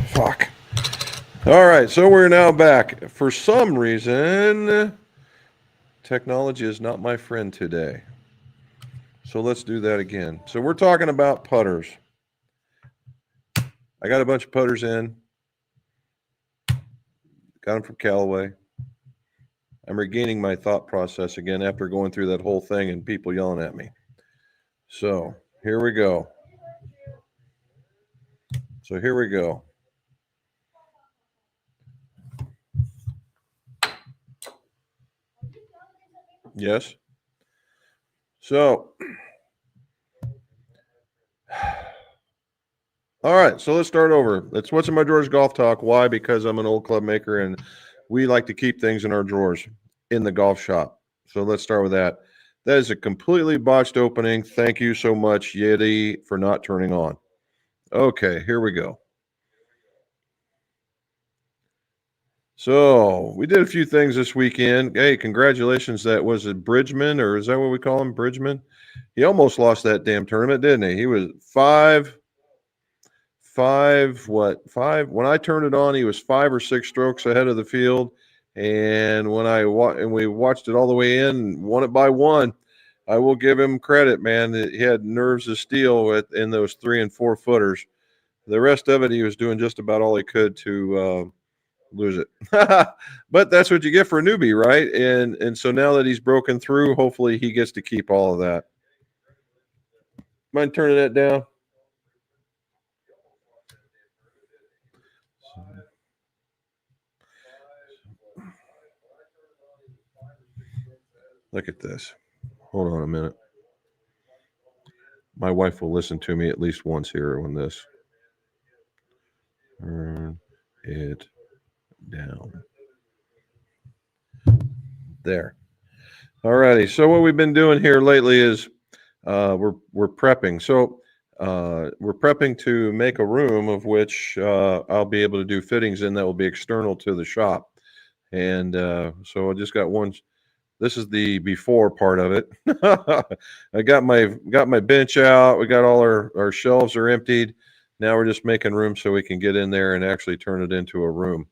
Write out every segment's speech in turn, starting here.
Fuck. All right, so we're now back. For some reason, technology is not my friend today. So let's do that again. So we're talking about putters. I got a bunch of putters in. Got them from Callaway. I'm regaining my thought process again after going through that whole thing and people yelling at me. So here we go. Yes. So, all right. So let's start over. It's What's in My Drawers Golf Talk. Why? Because I'm an old club maker and we like to keep things in our drawers in the golf shop. So let's start with that. That is a completely botched opening. Thank you so much, Yeti, for not turning on. Okay, here we go. So we did a few things this weekend. Hey, congratulations. That was it Bridgman, or is that what we call him? Bridgman? He almost lost that damn tournament, didn't he? He was five. When I turned it on, he was 5 or 6 strokes ahead of the field. And when we watched it all the way in, won it by 1. I will give him credit, man. He had nerves of steel in those 3 and 4 footers. The rest of it, he was doing just about all he could to lose it. But that's what you get for a newbie, right? And so now that he's broken through, hopefully he gets to keep all of that. Mind turning that down? Look at this. Hold on a minute. My wife will listen to me at least once here on this. Turn it down. There. Alrighty. So what we've been doing here lately is we're prepping. So we're prepping to make a room of which I'll be able to do fittings in that will be external to the shop. And so I just got one. This is the before part of it. I got my bench out. We got all our shelves are emptied. Now we're just making room so we can get in there and actually turn it into a room.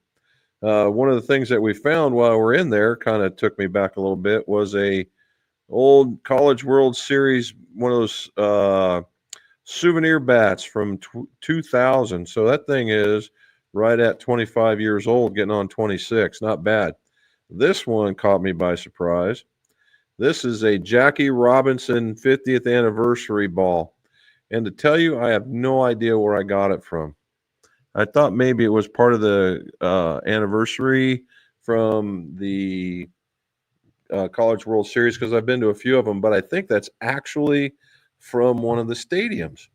One of the things that we found while we're in there kind of took me back a little bit was a old College World Series, one of those souvenir bats from 2000. So that thing is right at 25 years old, getting on 26. Not bad. This one caught me by surprise. This is a Jackie Robinson 50th anniversary ball. And to tell you, I have no idea where I got it from. I thought maybe it was part of the anniversary from the College World Series because I've been to a few of them, but I think that's actually from one of the stadiums.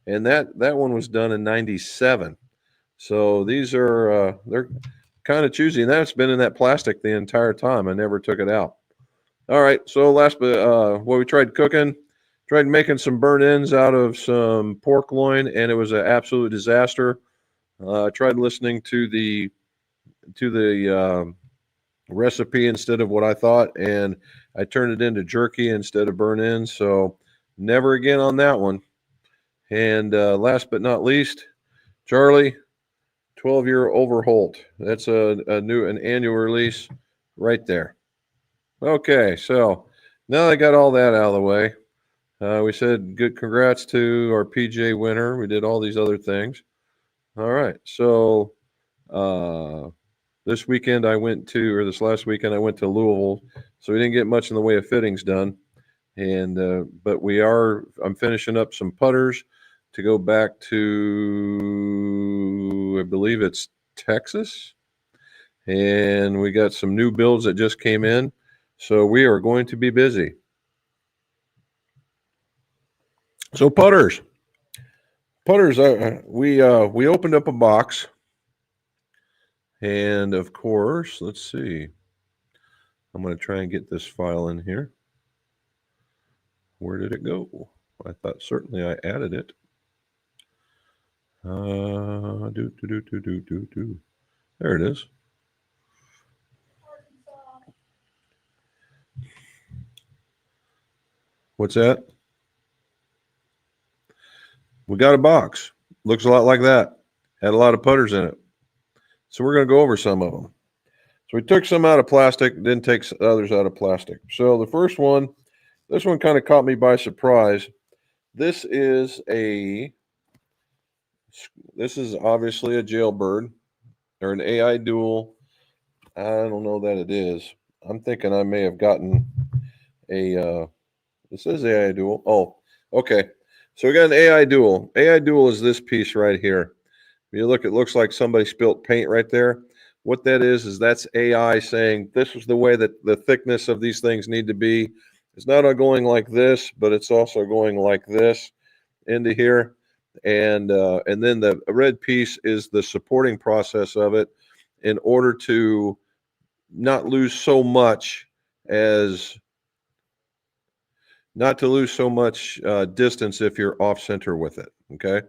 And that one was done in 97. So these are they're kind of choosy, and that's been in that plastic the entire time. I never took it out. All right, so last but what we tried cooking, tried making some burnt ends out of some pork loin, and it was an absolute disaster. I tried listening to the recipe instead of what I thought, and I turned it into jerky instead of burnt ends. So never again on that one. And last but not least, Charlie, 12-year Overholt. That's an annual release right there. Okay, so now I got all that out of the way. We said good congrats to our PJ winner. We did all these other things. All right, so this last weekend I went to Louisville, so we didn't get much in the way of fittings done. And but I'm finishing up some putters to go back to, I believe it's Texas, and we got some new builds that just came in, so we are going to be busy. So putters, we opened up a box, and of course, let's see. I'm going to try and get this file in here. Where did it go? I thought certainly I added it. There it is. What's that? We got a box. Looks a lot like that. Had a lot of putters in it. So we're going to go over some of them. So we took some out of plastic, didn't take others out of plastic. So the first one, this one kind of caught me by surprise. This is obviously a jailbird or an AI dual. I don't know that it is. I'm thinking I may have gotten a, this is AI dual. Oh, okay. So we got an AI dual. AI dual is this piece right here. If you look, it looks like somebody spilt paint right there. What that is that's AI saying this is the way that the thickness of these things need to be. It's not going like this, but it's also going like this into here. And then the red piece is the supporting process of it in order to not lose so much as not to lose so much distance if you're off center with it. Okay.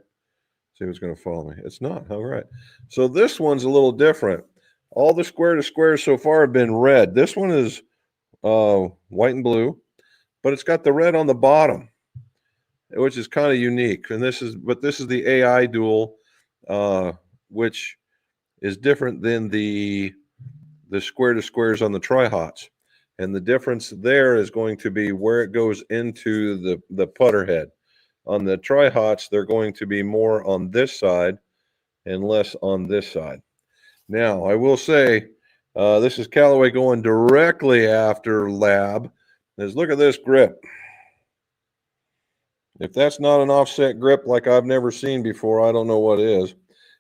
See who's going to follow me. It's not. All right. So this one's a little different. All the square to squares so far have been red. This one is white and blue, but it's got the red on the bottom, which is kind of unique. And this is the AI dual, which is different than the square to squares on the tri-hots. And the difference there is going to be where it goes into the putter head. On the tri-hots, they're going to be more on this side and less on this side. Now, I will say, this is Callaway going directly after Lab. Look at this grip. If that's not an offset grip like I've never seen before, I don't know what is.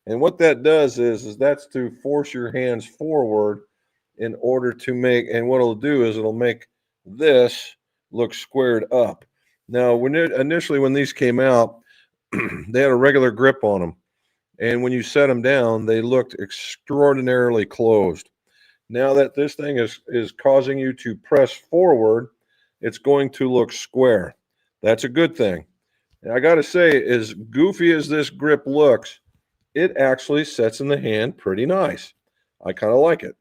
And what that does is that's to force your hands forward in order to make, and what it'll do is it'll make this look squared up. Now, initially when these came out, they had a regular grip on them. And when you set them down, they looked extraordinarily closed. Now that this thing is causing you to press forward, it's going to look square. That's a good thing. And I got to say, as goofy as this grip looks, it actually sets in the hand pretty nice. I kind of like it.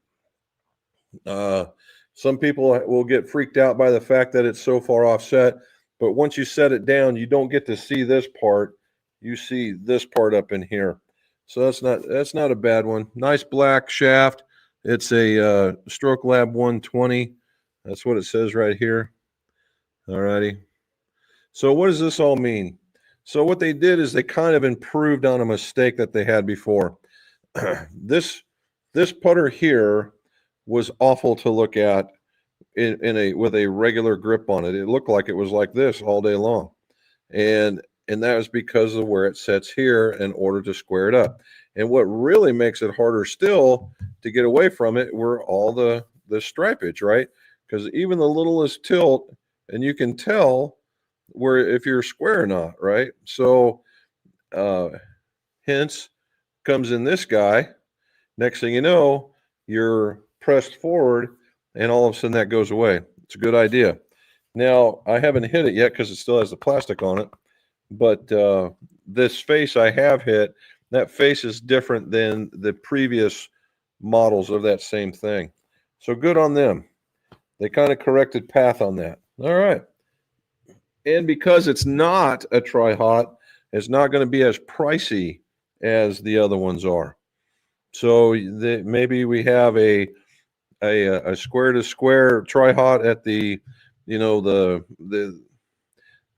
Some people will get freaked out by the fact that it's so far offset, but once you set it down, you don't get to see this part. You see this part up in here. So that's not a bad one. Nice black shaft. It's a Stroke Lab 120. That's what it says right here. All righty. So what does this all mean? So what they did is they kind of improved on a mistake that they had before. This putter here was awful to look at with a regular grip on it. It looked like it was like this all day long. And that was because of where it sets here in order to square it up. And what really makes it harder still to get away from it were all the stripage, right? Because even the littlest tilt, and you can tell where if you're square or not, right? So hence comes in this guy. Next thing you know, you're pressed forward and all of a sudden that goes away. It's a good idea. Now, I haven't hit it yet because it still has the plastic on it, but this face I have hit, that face is different than the previous models of that same thing. So good on them. They kind of corrected path on that. All right. And because it's not a tri-hot, it's not going to be as pricey as the other ones are. So maybe we have a square to square tri-hot at the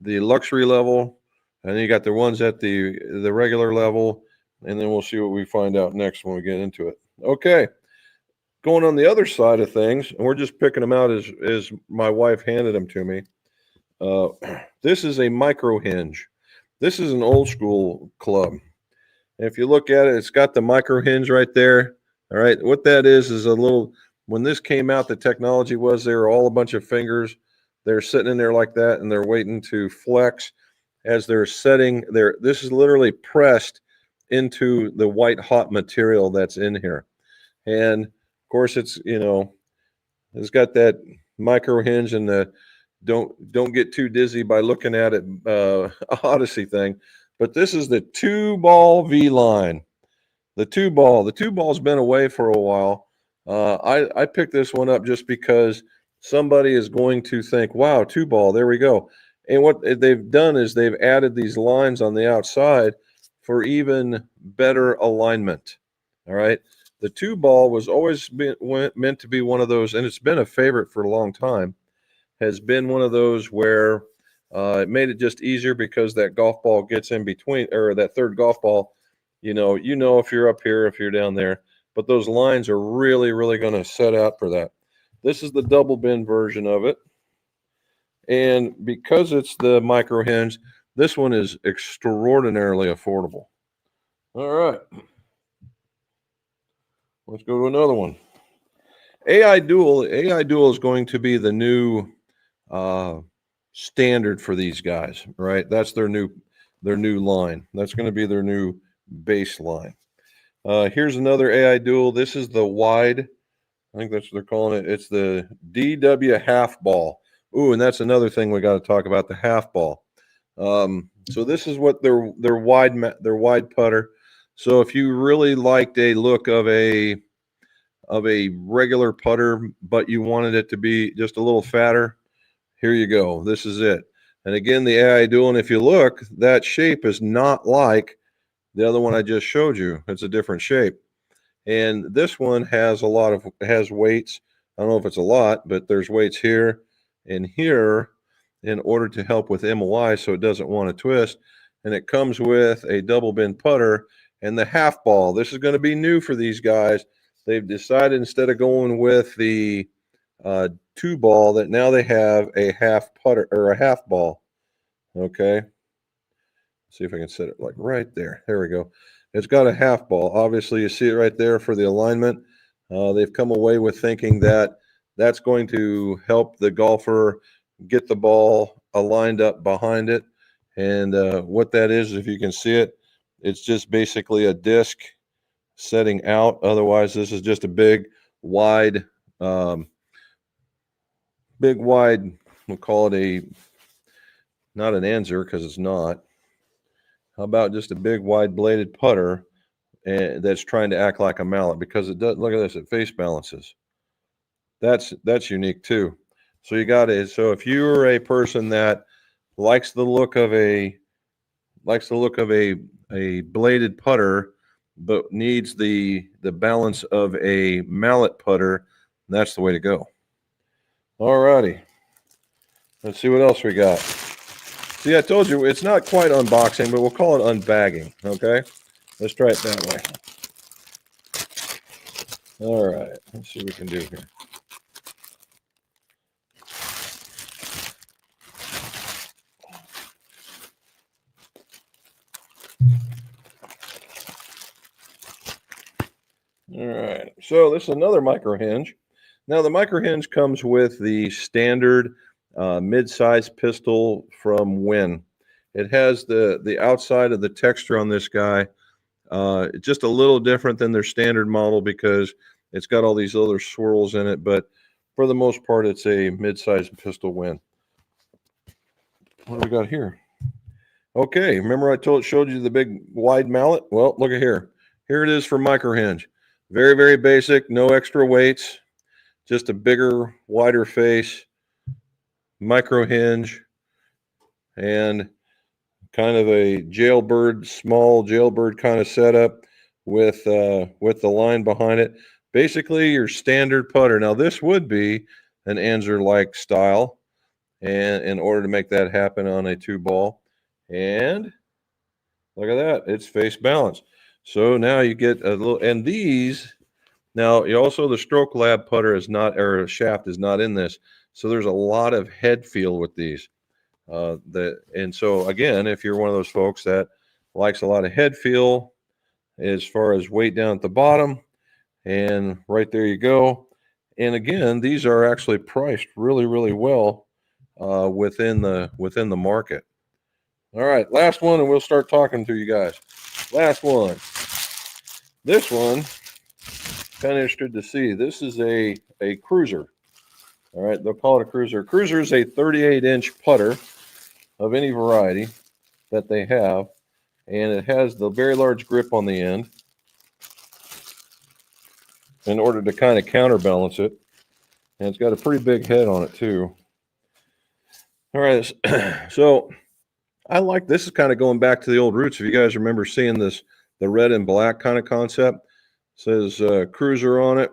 luxury level, and then you got the ones at the regular level, and then we'll see what we find out next when we get into it. Okay, going on the other side of things, and we're just picking them out as my wife handed them to me. This is a micro hinge. This is an old school club. And if you look at it, it's got the micro hinge right there. All right, what that is a little. When this came out, the technology was they were all a bunch of fingers. They're sitting in there like that, and they're waiting to flex. as they're setting their, this is literally pressed into the white hot material that's in here. And of course it's, it's got that micro hinge and the don't get too dizzy by looking at it Odyssey thing. But this is the 2-ball V line. The 2-ball's been away for a while. I picked this one up just because somebody is going to think, wow, 2-ball, there we go. And what they've done is they've added these lines on the outside for even better alignment. All right. The 2-ball was always meant to be one of those, and it's been a favorite for a long time, has been one of those where it made it just easier because that golf ball gets in between, or that third golf ball, if you're up here, if you're down there, but those lines are really, really going to set out for that. This is the double bend version of it. And because it's the micro hinge, this one is extraordinarily affordable. All right. Let's go to another one. AI Dual is going to be the new standard for these guys, right? That's their new line. That's going to be their new baseline. Here's another AI Dual. This is the wide. I think that's what they're calling it. It's the DW half ball. Ooh, and that's another thing we got to talk about, the half ball. So this is what their wide putter. So if you really liked a look of a regular putter, but you wanted it to be just a little fatter, here you go. This is it. And again, the AI Dual, and if you look, that shape is not like the other one I just showed you. It's a different shape. And this one has has weights. I don't know if it's a lot, but there's weights here and here in order to help with MOI so it doesn't want to twist. And it comes with a double bend putter and the half ball. This is going to be new for these guys. They've decided instead of going with the 2-ball that now they have a half putter or a half ball. Okay. Let's see if I can set it like right there. There we go. It's got a half ball. Obviously, you see it right there for the alignment. They've come away with thinking that that's going to help the golfer get the ball aligned up behind it. And what that is, if you can see it, it's just basically a disc setting out. Otherwise, this is just a big, wide, we'll call it not an anser because it's not. How about just a big, wide bladed putter that's trying to act like a mallet, because it does. Look at this, it face balances. That's unique too. So you got it. So if you're a person that likes the look of a bladed putter, but needs the balance of a mallet putter, that's the way to go. All righty. Let's see what else we got. See, I told you it's not quite unboxing, but we'll call it unbagging. Okay, let's try it that way. All right, let's see what we can do here. All right, so this is another micro hinge. Now the micro hinge comes with the standard mid-size pistol from Win. It has the outside of the texture on this guy. It's just a little different than their standard model because it's got all these other swirls in it, but for the most part, it's a mid-size pistol Win. What do we got here? Okay, remember I showed you the big wide mallet? Well, look at here. Here it is for micro hinge. Very, very basic, no extra weights, just a bigger, wider face, micro hinge, and kind of a small jailbird kind of setup with the line behind it. Basically, your standard putter. Now, this would be an Anser-like style, and in order to make that happen on a 2-ball, and look at that, it's face balance. So now you get a little, and these. Now, you also, the Stroke Lab putter is not, or shaft is not in this. So there's a lot of head feel with these. And so, again, if you're one of those folks that likes a lot of head feel as far as weight down at the bottom, and right there you go. And again, these are actually priced really, really well within the market. All right, last one, and we'll start talking to you guys. Last one. This one, kind of interested to see. This is a cruiser. All right, they'll call it a cruiser. Cruiser is a 38-inch putter of any variety that they have, and it has the very large grip on the end in order to kind of counterbalance it. And it's got a pretty big head on it too. All right, so I like this. Is kind of going back to the old roots. If you guys remember seeing this, the red and black kind of concept, it says cruiser on it,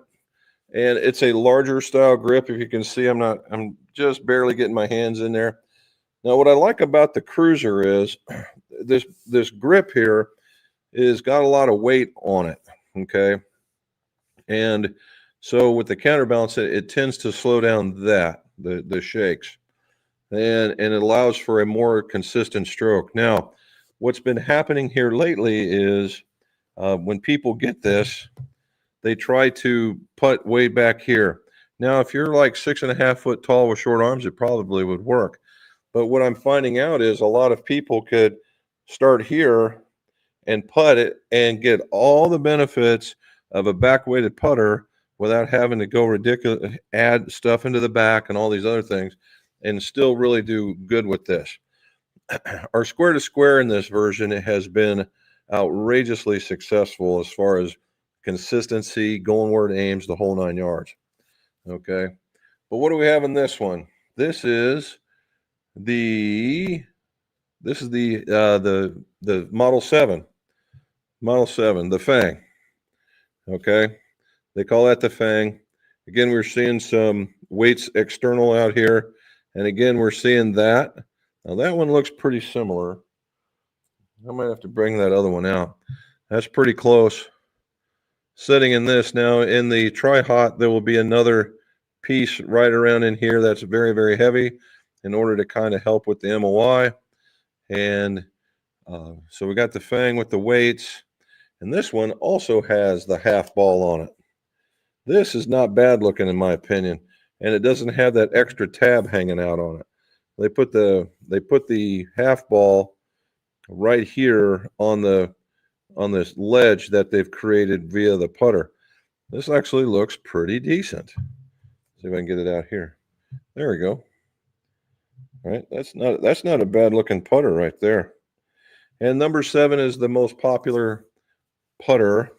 and it's a larger style grip. If you can see, I'm just barely getting my hands in there. Now, what I like about the cruiser is this grip here is got a lot of weight on it. Okay, and so with the counterbalance, it tends to slow down the shakes. And it allows for a more consistent stroke. Now, what's been happening here lately is when people get this, they try to putt way back here. Now, if you're like 6.5 foot tall with short arms, it probably would work. But what I'm finding out is a lot of people could start here and putt it and get all the benefits of a back-weighted putter without having to go ridiculous, add stuff into the back and all these other things, and still really do good with this. Our square to square in this version has been outrageously successful as far as consistency, going where it aims, the whole 9 yards. Okay, but what do we have in this one? This is the Model 7. Model 7, the Fang. Okay, they call that the Fang. Again, we're seeing some weights external out here. And again, we're seeing that. Now, that one looks pretty similar. I might have to bring that other one out. That's pretty close. Sitting in this now, in the tri-hot, there will be another piece right around in here that's very, very heavy in order to kind of help with the MOI. And so we got the Fang with the weights. And this one also has the half ball on it. This is not bad looking in my opinion. And it doesn't have that extra tab hanging out on it. They put the half ball right here on this ledge that they've created via the putter. This actually looks pretty decent. See if I can get it out here. There we go. All right, that's not a bad looking putter right there. And number 7 is the most popular putter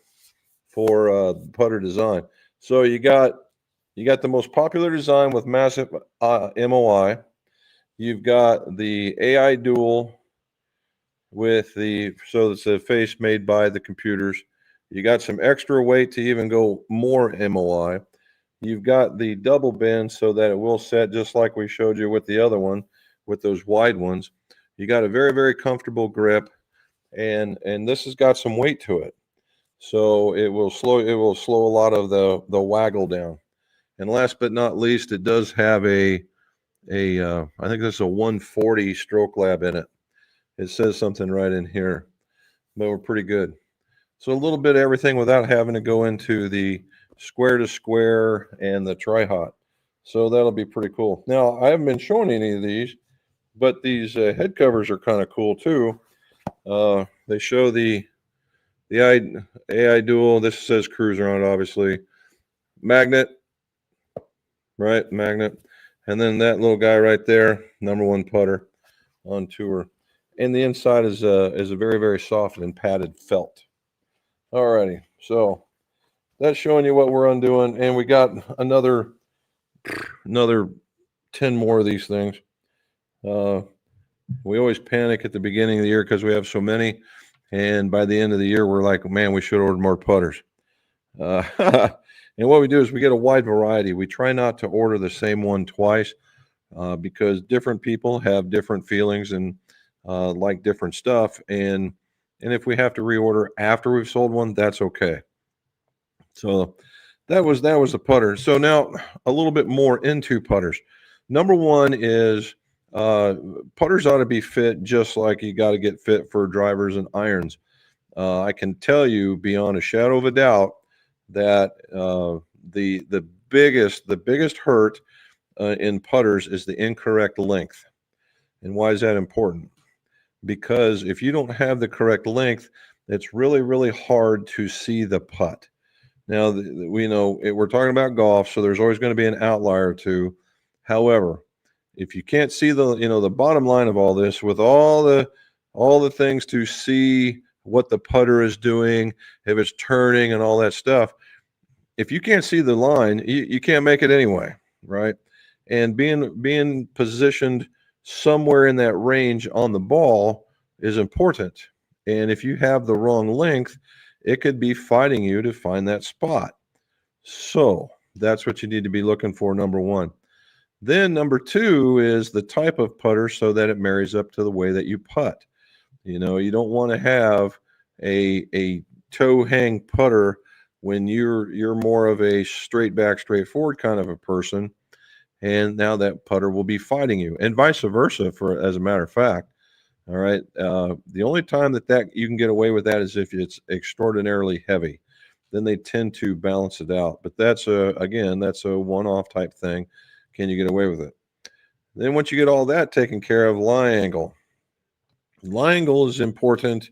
for putter design. So you got the most popular design with massive MOI. You've got the AI dual with so it's a face made by the computers. You got some extra weight to even go more MOI. You've got the double bend so that it will set just like we showed you with the other one, with those wide ones. You got a very, very comfortable grip, and this has got some weight to it. So it will slow a lot of the waggle down. And last but not least, it does have I think there's a 140 stroke lab in it. It says something right in here, but we're pretty good. So a little bit of everything without having to go into the square to square and the tri-hot. So that'll be pretty cool. Now, I haven't been showing any of these, but these head covers are kind of cool too. They show the AI dual. This says cruiser on it, obviously. Magnet. Right, magnet. And then that little guy right there, #1 putter on tour. And the inside is a very, very soft and padded felt. Alrighty, so that's showing you what we're undoing. And we got another 10 more of these things. We always panic at the beginning of the year because we have so many. And by the end of the year, we're like, man, we should order more putters. And what we do is we get a wide variety. We try not to order the same one twice because different people have different feelings and like different stuff. And if we have to reorder after we've sold one, that's okay. So that was the putter. So now a little bit more into putters. Number 1 is putters ought to be fit just like you got to get fit for drivers and irons. I can tell you beyond a shadow of a doubt that the biggest hurt in putters is the incorrect length. And why is that important? because if you don't have the correct length, it's really, really hard to see the putt. Now, we know we're talking about golf, so there's always going to be an outlier or two. However, if you can't see the bottom line of all this, with all the things to see what the putter is doing, if it's turning and all that stuff, if you can't see the line, you can't make it anyway, right? And being positioned somewhere in that range on the ball is important. And if you have the wrong length, it could be fighting you to find that spot. So that's what you need to be looking for, number one. Then number two is the type of putter so that it marries up to the way that you putt. You don't want to have a toe hang putter when you're more of a straight back, straightforward kind of a person, and now that putter will be fighting you, and vice versa. For as a matter of fact, all right. The only time that you can get away with that is if it's extraordinarily heavy. Then they tend to balance it out. But that's a one-off type thing. Can you get away with it? Then once you get all that taken care of, lie angle. Lie angle is important.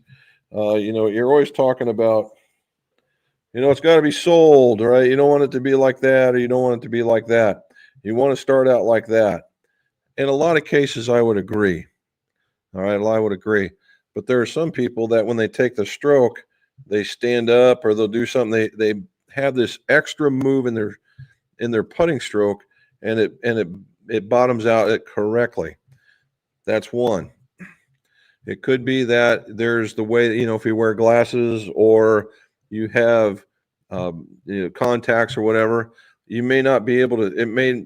You're always talking about, it's got to be sold, right? You don't want it to be like that, or you don't want it to be like that. You want to start out like that. In a lot of cases, I would agree. All right, well, I would agree. But there are some people that when they take the stroke, they stand up or they'll do something. They have this extra move in their putting stroke, and it bottoms out it correctly. That's one. It could be that there's the way that, if you wear glasses or you have contacts or whatever, you may not be able to.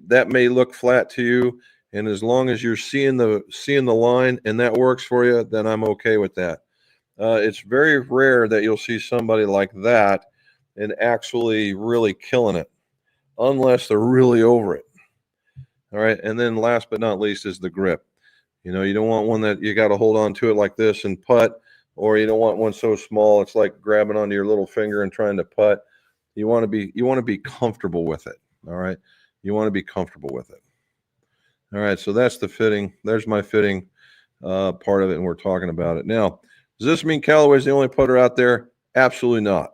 That may look flat to you, and as long as you're seeing the line and that works for you, then I'm okay with that. It's very rare that you'll see somebody like that and actually really killing it, unless they're really over it. All right, and then last but not least is the grip. You don't want one that you got to hold on to it like this and putt, or you don't want one so small it's like grabbing onto your little finger and trying to putt. You want to be comfortable with it. All right, you want to be comfortable with it. All right, so that's the fitting. There's my fitting part of it, and we're talking about it now. Does this mean Callaway's the only putter out there? Absolutely not.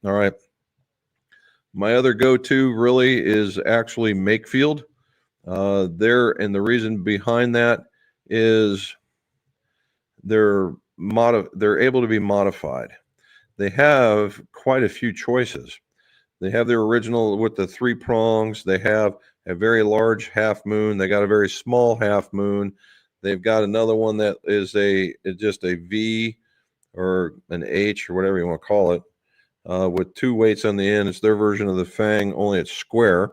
All right. My other go-to really is actually Makefield. And the reason behind that is they're able to be modified. They have quite a few choices. They have their original with the 3 prongs. They have a very large half moon. They got a very small half moon. They've got another one that is just a V or an H or whatever you want to call it, with 2 weights on the end. It's their version of the Fang, only it's square.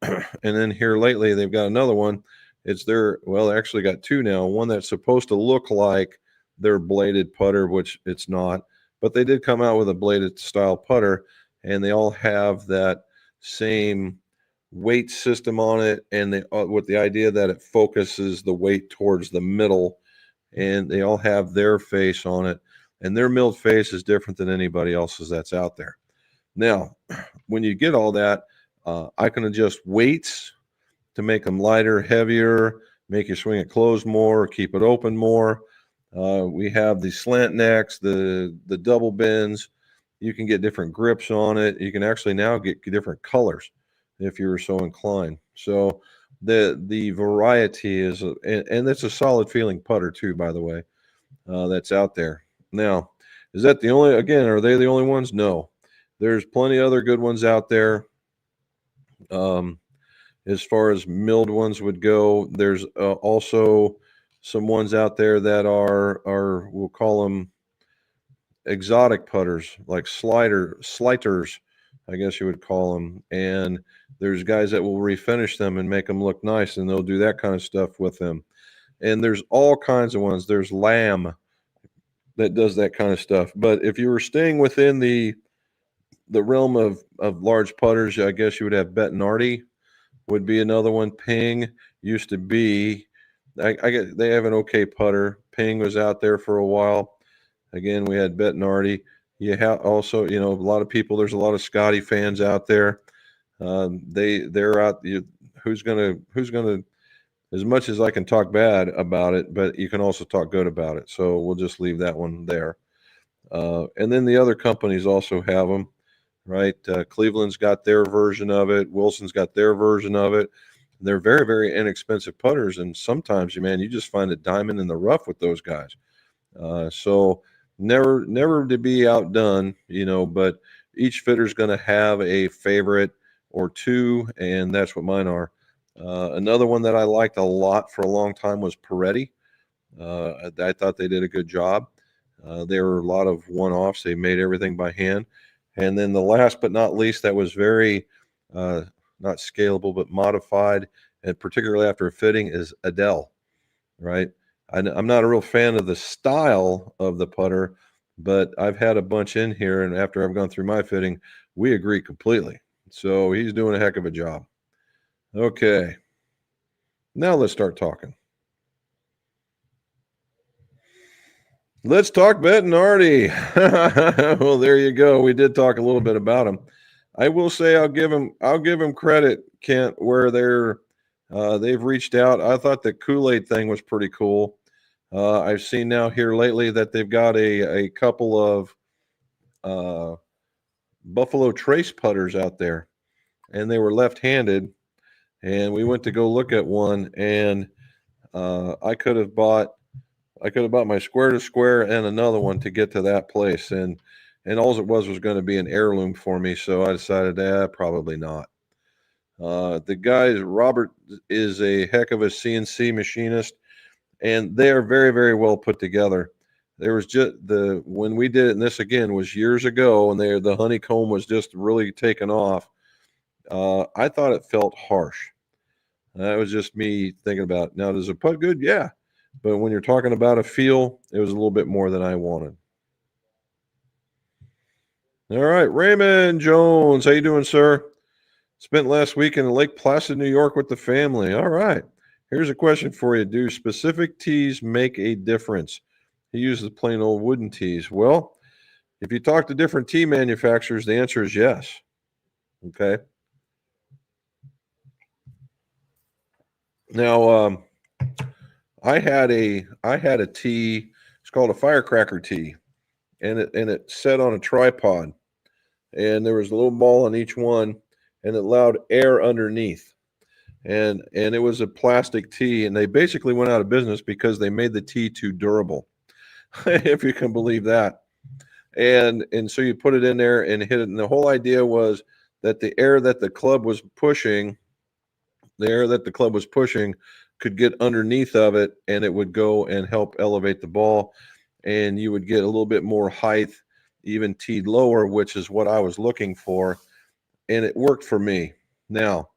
And then here lately, they've got another one. They actually got 2 now. One that's supposed to look like their bladed putter, which it's not. But they did come out with a bladed style putter, and they all have that same weight system on it, and with the idea that it focuses the weight towards the middle, and they all have their face on it, and their milled face is different than anybody else's that's out there. Now, when you get all that, I can adjust weights to make them lighter, heavier, make you swing it closed more, or keep it open more. We have the slant necks, the double bends. You can get different grips on it. You can actually now get different colors if you're so inclined. So the variety is, and it's a solid feeling putter too, by the way, that's out there. Now, is that the only? Again, are they the only ones? No, there's plenty other good ones out there. As far as milled ones would go, there's also some ones out there that are we'll call them exotic putters, like slighters, I guess you would call them. And there's guys that will refinish them and make them look nice, and they'll do that kind of stuff with them. And there's all kinds of ones. There's Lamb that does that kind of stuff. But if you were staying within the realm of large putters, I guess you would have Bettinardi would be another one. Ping used to be. They have an okay putter. Ping was out there for a while. Again, we had Bettinardi. You have also, a lot of people. There's a lot of Scotty fans out there. They're out. Who's gonna as much as I can talk bad about it, but you can also talk good about it. So we'll just leave that one there. And then the other companies also have them, right? Cleveland's got their version of it. Wilson's got their version of it. They're very, very inexpensive putters, and sometimes, man, you just find a diamond in the rough with those guys. So never to be outdone, but each fitter's going to have a favorite or two, and that's what mine are. Another one that I liked a lot for a long time was Peretti. I thought they did a good job. There were a lot of one-offs. They made everything by hand. And then the last but not least, that was very not scalable but modified, and particularly after a fitting, is Adele, right? I'm not a real fan of the style of the putter, but I've had a bunch in here, and after I've gone through my fitting, we agree completely. So he's doing a heck of a job. Okay, now let's start talking. Let's talk Bettinardi. Well, there you go. We did talk a little bit about him. I will say I'll give him credit, Kent, where they've reached out. I thought the Kool-Aid thing was pretty cool. I've seen now here lately that they've got a couple of Buffalo Trace putters out there, and they were left-handed. And we went to go look at one, and I could have bought my square to square and another one to get to that place, and all it was going to be an heirloom for me. So I decided, probably not. The guy Robert is a heck of a CNC machinist, and they are very, very well put together. There was just when we did it, and this again was years ago, and the honeycomb was just really taken off. I thought it felt harsh. That was just me thinking about, now, does it putt good? Yeah. But when you're talking about a feel, it was a little bit more than I wanted. All right, Raymond Jones, how you doing, sir? Spent last week in Lake Placid, New York with the family. All right. Here's a question for you. Do specific tees make a difference? He uses plain old wooden tees. Well, if you talk to different tee manufacturers, the answer is yes. Okay. Now, I had a tee. It's called a firecracker tee, and it set on a tripod, and there was a little ball on each one, and it allowed air underneath, and it was a plastic tee, and they basically went out of business because they made the tee too durable, if you can believe that. And so you put it in there and hit it, and the whole idea was that the air that the club was pushing could get underneath of it, and it would go and help elevate the ball, and you would get a little bit more height, even teed lower, which is what I was looking for, and it worked for me. Now,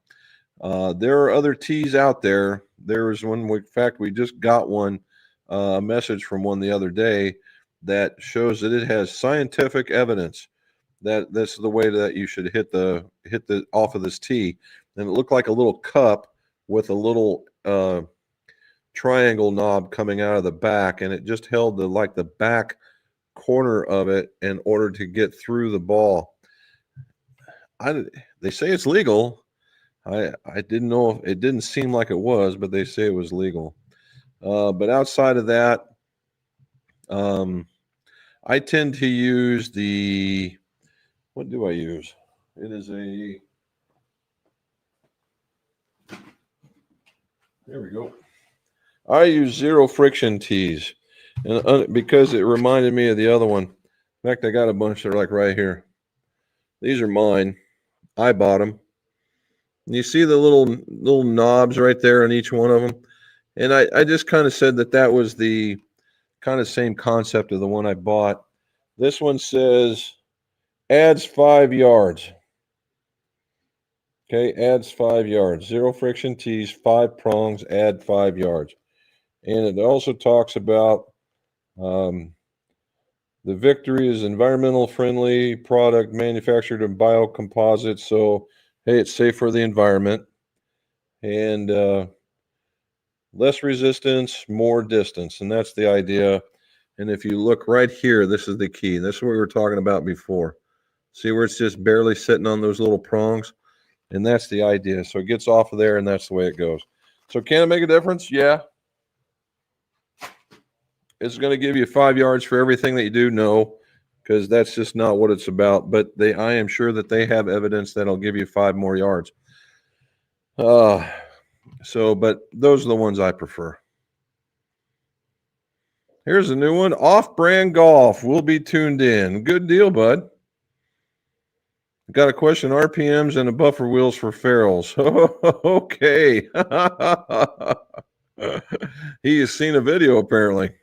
there are other tees out there. There was one, in fact, we just got one, a message from one the other day that shows that it has scientific evidence that this is the way that you should hit the off of this tee, and it looked like a little cup with a little triangle knob coming out of the back, and it just held the back corner of it in order to get through the ball. They say it's legal. I didn't know, it didn't seem like it was, but they say it was legal. But outside of that, I tend to use what do I use? It is there we go. I use zero friction tees, and because it reminded me of the other one. In fact, I got a bunch that are like right here. These are mine. I bought them. And you see the little knobs right there on each one of them, and I just kind of said that was the kind of same concept of the one I bought. This one says adds 5 yards. Okay, adds 5 yards. Zero friction tees, 5 prongs, add 5 yards. And it also talks about the Victory is environmental friendly product manufactured in biocomposites. So, hey, it's safe for the environment. And less resistance, more distance. And that's the idea. And if you look right here, this is the key. This is what we were talking about before. See where it's just barely sitting on those little prongs? And that's the idea. So it gets off of there, and that's the way it goes. So can it make a difference? Yeah. Is it going to give you 5 yards for everything that you do? No, because that's just not what it's about. But I am sure that they have evidence that'll give you 5 more yards. But those are the ones I prefer. Here's a new one. Off-brand golf. We'll be tuned in. Good deal, bud. Got a question. RPMs and a buffer wheels for ferrules. Okay. He has seen a video apparently.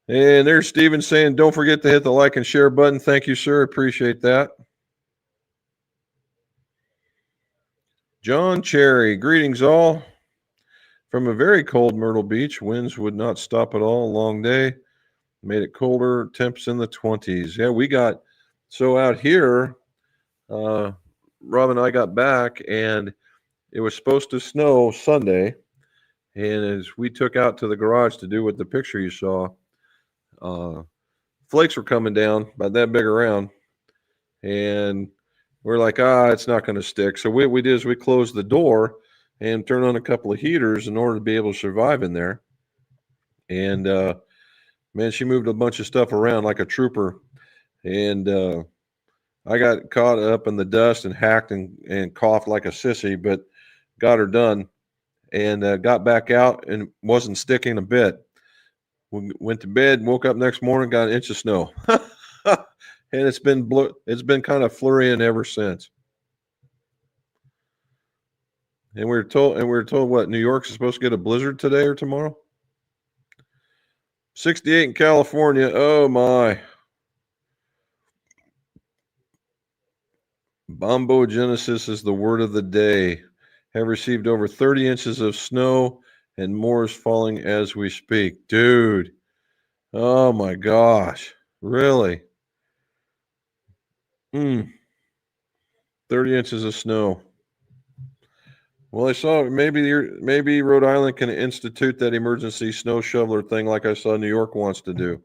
And there's Steven saying, don't forget to hit the like and share button. Thank you, sir. Appreciate that. John Cherry, greetings all. From a very cold Myrtle Beach, winds would not stop at all. Long day, made it colder, temps in the 20s. Yeah, we got, so out here, Rob and I got back, and it was supposed to snow Sunday. And as we took out to the garage to do what the picture you saw, flakes were coming down about that big around. And we're like, it's not going to stick. So what we did is we closed the door and turned on a couple of heaters in order to be able to survive in there. And man, she moved a bunch of stuff around like a trooper. And I got caught up in the dust and hacked and coughed like a sissy, but got her done and got back out and wasn't sticking a bit. We went to bed, woke up next morning, got an inch of snow. And it's been kind of flurrying ever since. And we were told what, New York's supposed to get a blizzard today or tomorrow? 68 in California. Oh my. Bombogenesis is the word of the day. Have received over 30 inches of snow and more is falling as we speak. Dude. Oh my gosh. Really? 30 inches of snow. Well, I saw maybe Rhode Island can institute that emergency snow shoveler thing like I saw New York wants to do.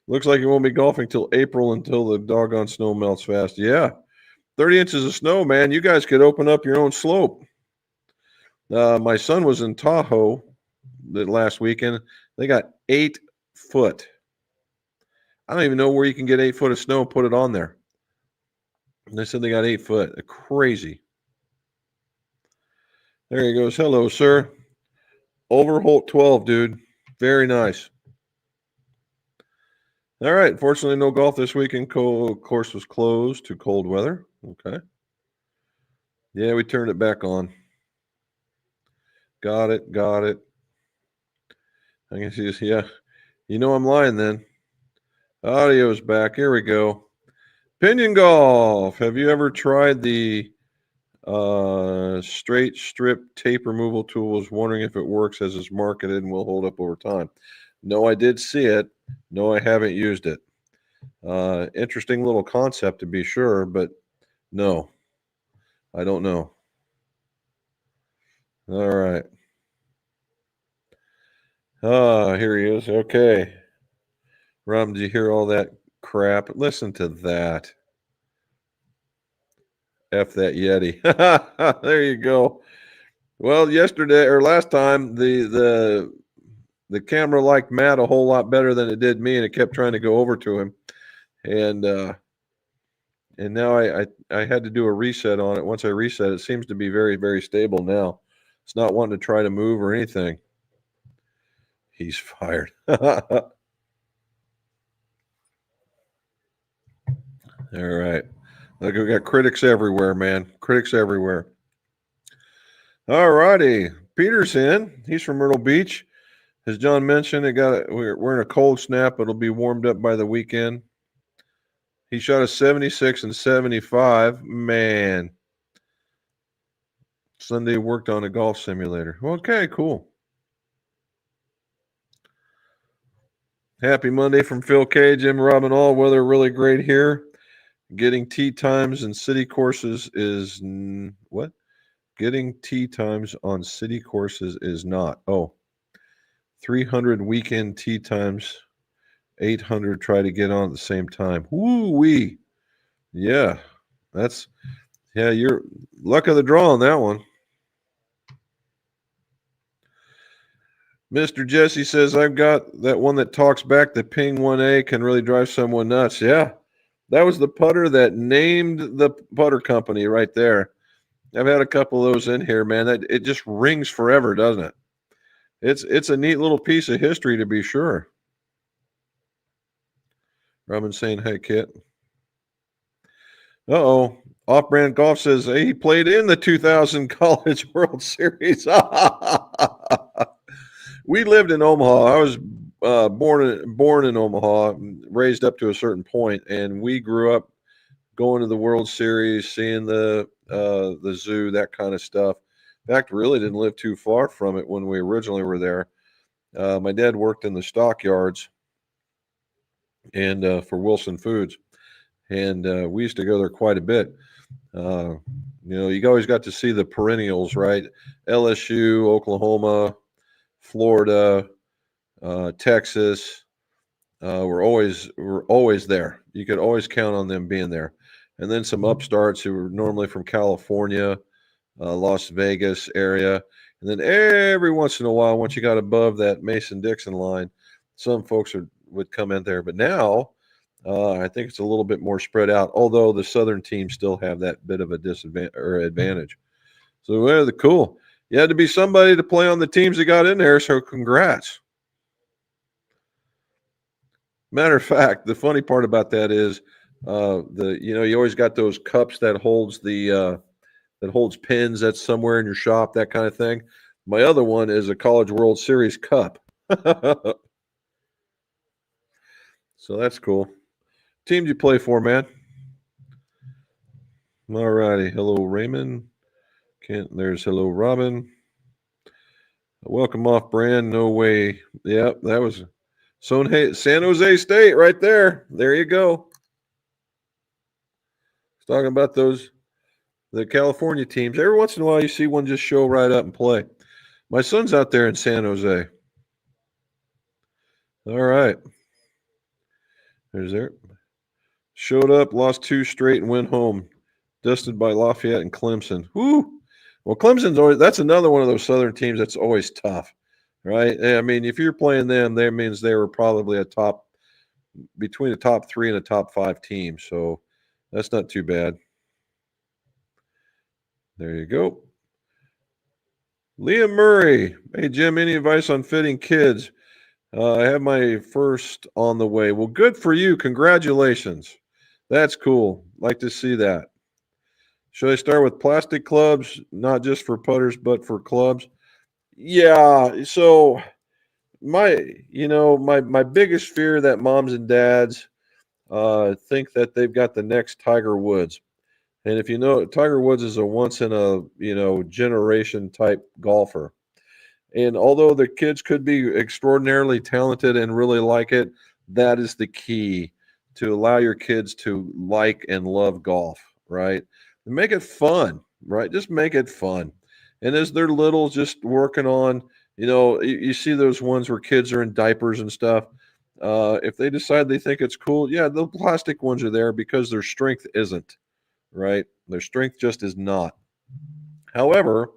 Looks like you won't be golfing till April until the doggone snow melts fast. Yeah. 30 inches of snow, man. You guys could open up your own slope. My son was in Tahoe the last weekend. They got 8 foot. I don't even know where you can get 8 foot of snow and put it on there. And they said they got 8 foot. Crazy. There he goes. Hello, sir. Overholt 12, dude. Very nice. All right. Fortunately, no golf this weekend. Course was closed to cold weather. Okay. Yeah, we turned it back on. Got it. I guess yeah. You know I'm lying then. Audio's back. Here we go. Pinion golf. Have you ever tried the straight strip tape removal tool? Was wondering if it works as it's marketed and will hold up over time. No, I did see it. No, I haven't used it. Interesting little concept to be sure, but no, I don't know. All right. Here he is. Okay. Rob, did you hear all that crap? Listen to that. F that Yeti. There you go. Well, yesterday or last time, the camera liked Matt a whole lot better than it did me, and it kept trying to go over to him. And now I had to do a reset on it. Once I reset, it seems to be very, very stable now. It's not wanting to try to move or anything. He's fired. All right. Look, we got critics everywhere, man. Critics everywhere. All righty. Peter's in. He's from Myrtle Beach. As John mentioned, we're in a cold snap. It'll be warmed up by the weekend. He shot a 76 and 75. Man. Sunday worked on a golf simulator. Okay, cool. Happy Monday from Phil K, Jim, Robin, all. Weather really great here. Getting tee times and city courses is what? Getting tee times on city courses is not. 300 weekend tee times, 800 try to get on at the same time. Woo-wee. Yeah, Yeah, you're luck of the draw on that one. Mr. Jesse says, I've got that one that talks back. The Ping 1A can really drive someone nuts. Yeah, that was the putter that named the putter company right there. I've had a couple of those in here, man. That it just rings forever, doesn't it? It's a neat little piece of history to be sure. Robin saying, hey, Kit. Uh-oh. Off-brand Golf says, hey, he played in the 2000 College World Series. We lived in Omaha. I was born in Omaha, raised up to a certain point, and we grew up going to the World Series, seeing the zoo, that kind of stuff. In fact, really didn't live too far from it when we originally were there. My dad worked in the stockyards and for Wilson Foods, and we used to go there quite a bit. Uh, you always got to see the perennials, right? LSU, Oklahoma, Florida, Texas. We're always there. You could always count on them being there. And then some upstarts who were normally from California, Las Vegas area. And then every once in a while, once you got above that Mason-Dixon line, some folks would come in there. But now, I think it's a little bit more spread out, although the Southern teams still have that bit of a disadvantage or advantage. So, the cool. You had to be somebody to play on the teams that got in there, so congrats. Matter of fact, the funny part about that is you always got those cups that holds pins that's somewhere in your shop, that kind of thing. My other one is a College World Series cup. So that's cool. Team you play for, man? All righty. Hello, Raymond. There's hello, Robin. Welcome off brand. No way. Yep, that was San Jose State right there. There you go. Talking about the California teams. Every once in a while, you see one just show right up and play. My son's out there in San Jose. All right. There's there. Showed up, lost 2 straight, and went home. Dusted by Lafayette and Clemson. Whoo! Well, that's another one of those Southern teams that's always tough, right? I mean, if you're playing them, that means they were probably between a top 3 and a top 5 team. So that's not too bad. There you go. Liam Murray. Hey, Jim, any advice on fitting kids? I have my first on the way. Well, good for you. Congratulations. That's cool. Like to see that. Should I start with plastic clubs, not just for putters, but for clubs? Yeah. So my biggest fear that moms and dads think that they've got the next Tiger Woods. And if you know, Tiger Woods is a once in a generation type golfer. And although the kids could be extraordinarily talented and really like it, that is the key to allow your kids to like and love golf, right? And make it fun, right? Just make it fun. And as they're little, just working on, you see those ones where kids are in diapers and stuff. If they decide they think it's cool, yeah, the plastic ones are there because their strength isn't, right? Their strength just is not. However,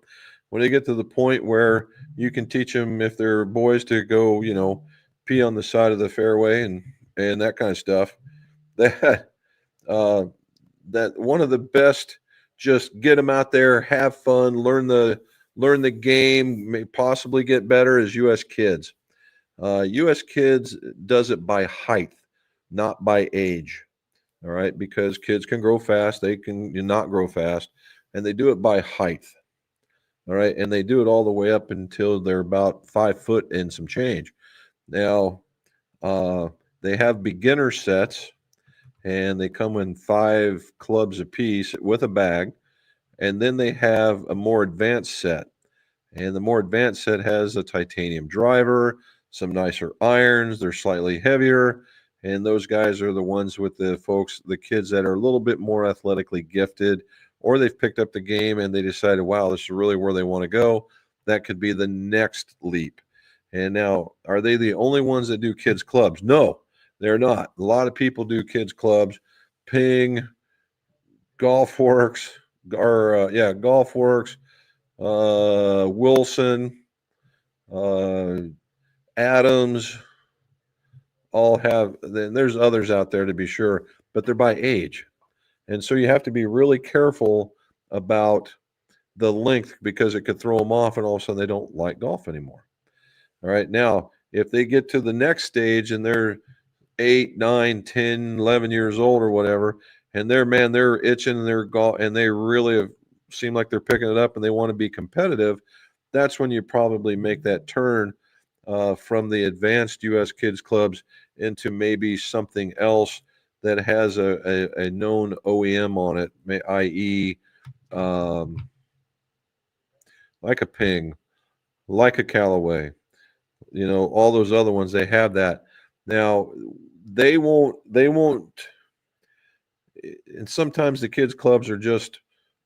when they get to the point where you can teach them, if they're boys, to go, pee on the side of the fairway and that kind of stuff, that that one of the best, just get them out there, have fun, learn the game, may possibly get better, is U.S. Kids. U.S. Kids does it by height, not by age. All right, because kids can grow fast, they can not grow fast, and they do it by height. All right. And they do it all the way up until they're about 5 foot and some change. Now, uh, they have beginner sets and they come in 5 clubs apiece with a bag. And then they have a more advanced set. And the more advanced set has a titanium driver, some nicer irons. They're slightly heavier. And those guys are the ones with the kids that are a little bit more athletically gifted, or they've picked up the game and they decided, wow, this is really where they want to go. That could be the next leap. And now, are they the only ones that do kids clubs? No, they're not. A lot of people do kids clubs. Ping, Golf Works, Golf Works, Wilson, uh, Adams, all have. Then there's others out there to be sure, but they're by age, and so you have to be really careful about the length because it could throw them off, and all of a sudden they don't like golf anymore. All right, now if they get to the next stage and they're 8, 9, 10, 11 years old or whatever, and they're itching and they're golf and they really seem like they're picking it up and they want to be competitive. That's when you probably make that turn from the advanced U.S. kids clubs into maybe something else that has a known OEM on it, i.e., um, like a Ping, like a Callaway, all those other ones. They have that now. They won't, and sometimes the kids clubs are just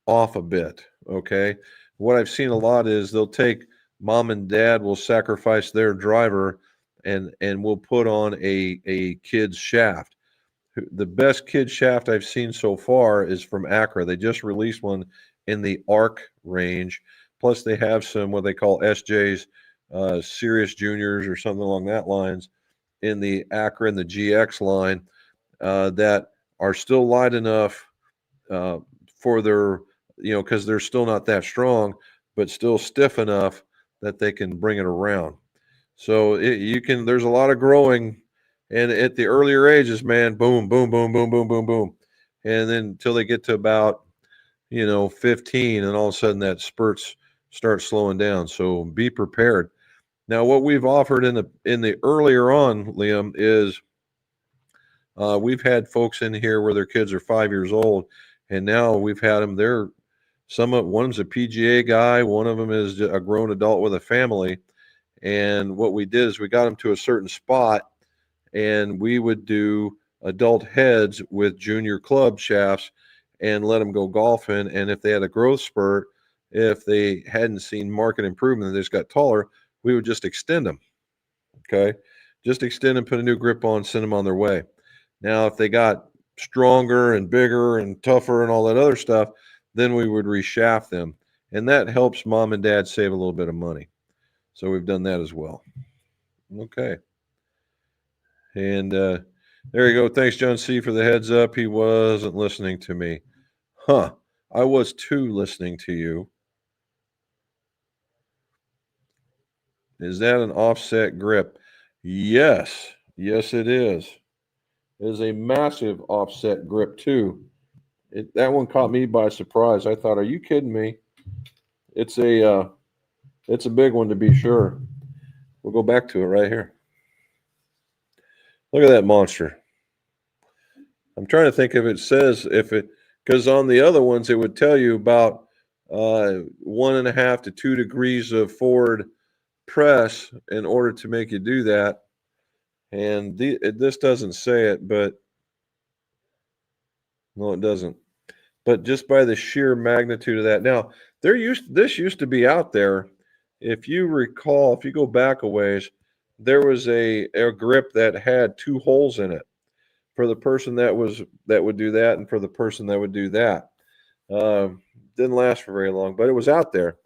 off a bit. Okay, what I've seen a lot is they'll take mom and dad will sacrifice their driver and we'll put on a kid's shaft. The best kid shaft I've seen so far is from Acra. They just released one in the Arc range. Plus, they have some what they call SJs, Serious Juniors or something along that lines in the Acra and the GX line that are still light enough for their, because they're still not that strong, but still stiff enough that they can bring it around. So you can. There's a lot of growing, and at the earlier ages, man, boom, boom, boom, boom, boom, boom, boom, and then until they get to about 15, and all of a sudden that spurts start slowing down. So be prepared. Now, what we've offered in the earlier on, Liam, is we've had folks in here where their kids are 5 years old, and now we've had them. One's a PGA guy, one of them is a grown adult with a family. And what we did is we got them to a certain spot, and we would do adult heads with junior club shafts and let them go golfing. And if they had a growth spurt, if they hadn't seen market improvement, they just got taller, we would just extend them. Okay. Just extend and put a new grip on, send them on their way. Now, if they got stronger and bigger and tougher and all that other stuff, then we would reshaft them. And that helps mom and dad save a little bit of money. So we've done that as well. Okay. And there you go. Thanks, John C., for the heads up. He wasn't listening to me. Huh. I was too listening to you. Is that an offset grip? Yes. Yes, it is. It is a massive offset grip, too. That one caught me by surprise. I thought, are you kidding me? It's a big one to be sure. We'll go back to it right here. Look at that monster. I'm trying to think if it says because on the other ones it would tell you about 1.5 to 2 degrees of forward press in order to make you do that. And this doesn't say it, but no, it doesn't. But just by the sheer magnitude of that. Now, this used to be out there. If you recall, if you go back a ways, there was a grip that had 2 holes in it for the person that would do that, and for the person that would do that. Didn't last for very long, but it was out there.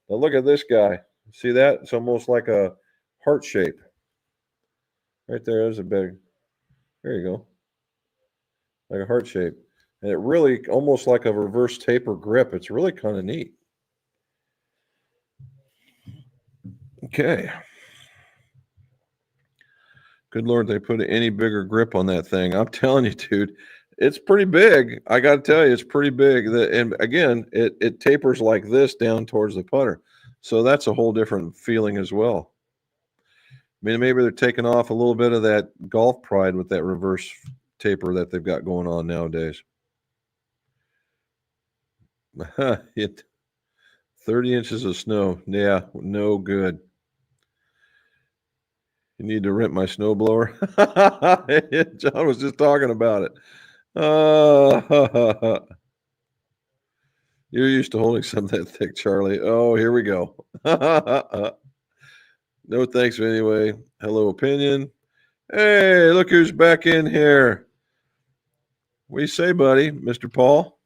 Now look at this guy. See that? It's almost like a heart shape. Right there. There's a big. There you go. Like a heart shape. And it really almost like a reverse taper grip. It's really kind of neat. Okay. Good Lord, they put any bigger grip on that thing. I'm telling you, dude, it's pretty big. I got to tell you, it's pretty big. And again, it tapers like this down towards the putter. So that's a whole different feeling as well. I mean, maybe they're taking off a little bit of that golf pride with that reverse taper that they've got going on nowadays. 30 inches of snow. Yeah, no good. You need to rent my snowblower. John was just talking about it. You're used to holding something that thick, Charlie. Oh, here we go. No thanks anyway. Hello, opinion. Hey, look who's back in here. What do you say, buddy? Mr. Paul?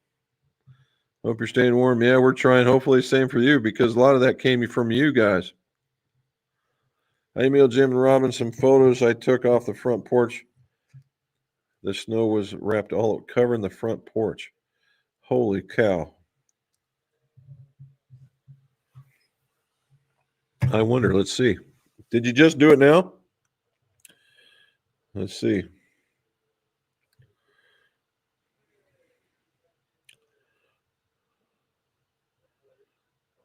Hope you're staying warm. Yeah, we're trying. Hopefully, same for you because a lot of that came from you guys. I emailed Jim and Robin some photos I took off the front porch. The snow was wrapped all covering the front porch. Holy cow. I wonder. Let's see. Did you just do it now? Let's see.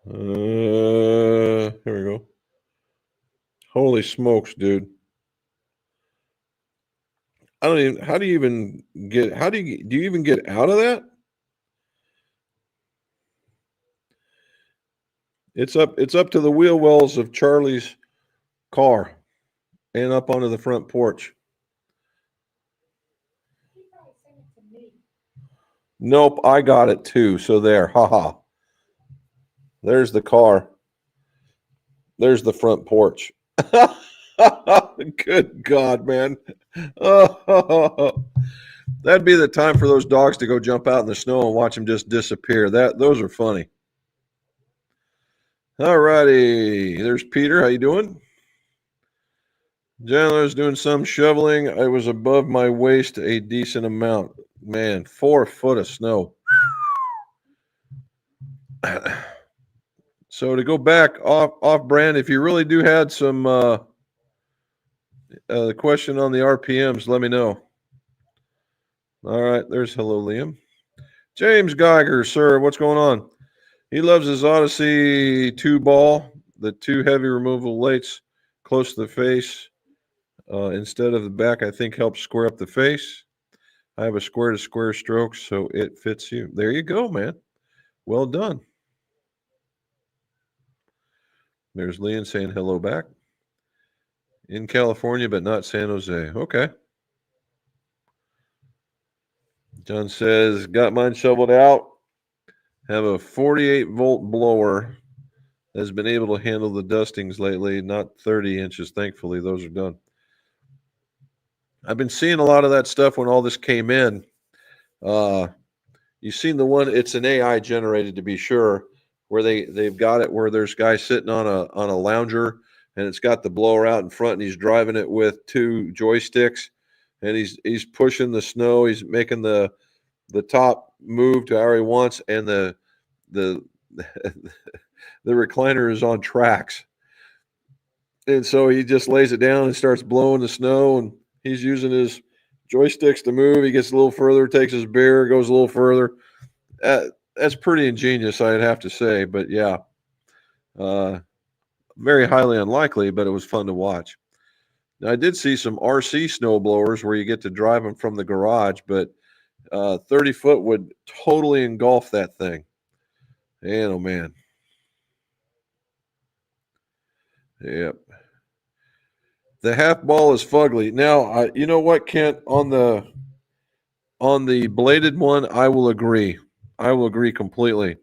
Here we go. Holy smokes, dude. I don't even, how do you even get, do you even get out of that? It's up to the wheel wells of Charlie's car and up onto the front porch. Nope, I got it too. So there, haha. There's the car. There's the front porch. Good God, man. Oh, that'd be the time for those dogs to go jump out in the snow and watch them just disappear. Those are funny. All righty. There's Peter. How you doing? Chandler's doing some shoveling. I was above my waist a decent amount. Man, 4 foot of snow. So to go back off brand, if you really do had some the question on the RPMs, let me know. All right, there's hello, Liam. James Geiger, sir, what's going on? He loves his Odyssey 2 ball, the 2 heavy removable weights close to the face instead of the back, I think helps square up the face. I have a square to square stroke, so it fits you. There you go, man. Well done. There's Leon saying hello back. In California, but not San Jose. Okay. John says, got mine shoveled out. Have a 48-volt blower that's been able to handle the dustings lately, not 30 inches. Thankfully, those are done. I've been seeing a lot of that stuff when all this came in. You've seen the one, it's an AI generated to be sure, where they've got it where there's guys sitting on a lounger and it's got the blower out in front and he's driving it with 2 joysticks and he's pushing the snow, he's making the top move to how he wants, and the the recliner is on tracks. And so he just lays it down and starts blowing the snow, and he's using his joysticks to move. He gets a little further, takes his beer, goes a little further. That's pretty ingenious, I'd have to say. But yeah, very highly unlikely, but it was fun to watch. Now, I did see some RC snow blowers where you get to drive them from the garage, but 30 foot would totally engulf that thing. And oh man. Yep. The half ball is fugly. Now, you know what, Kent? On the bladed one, I will agree. I will agree completely.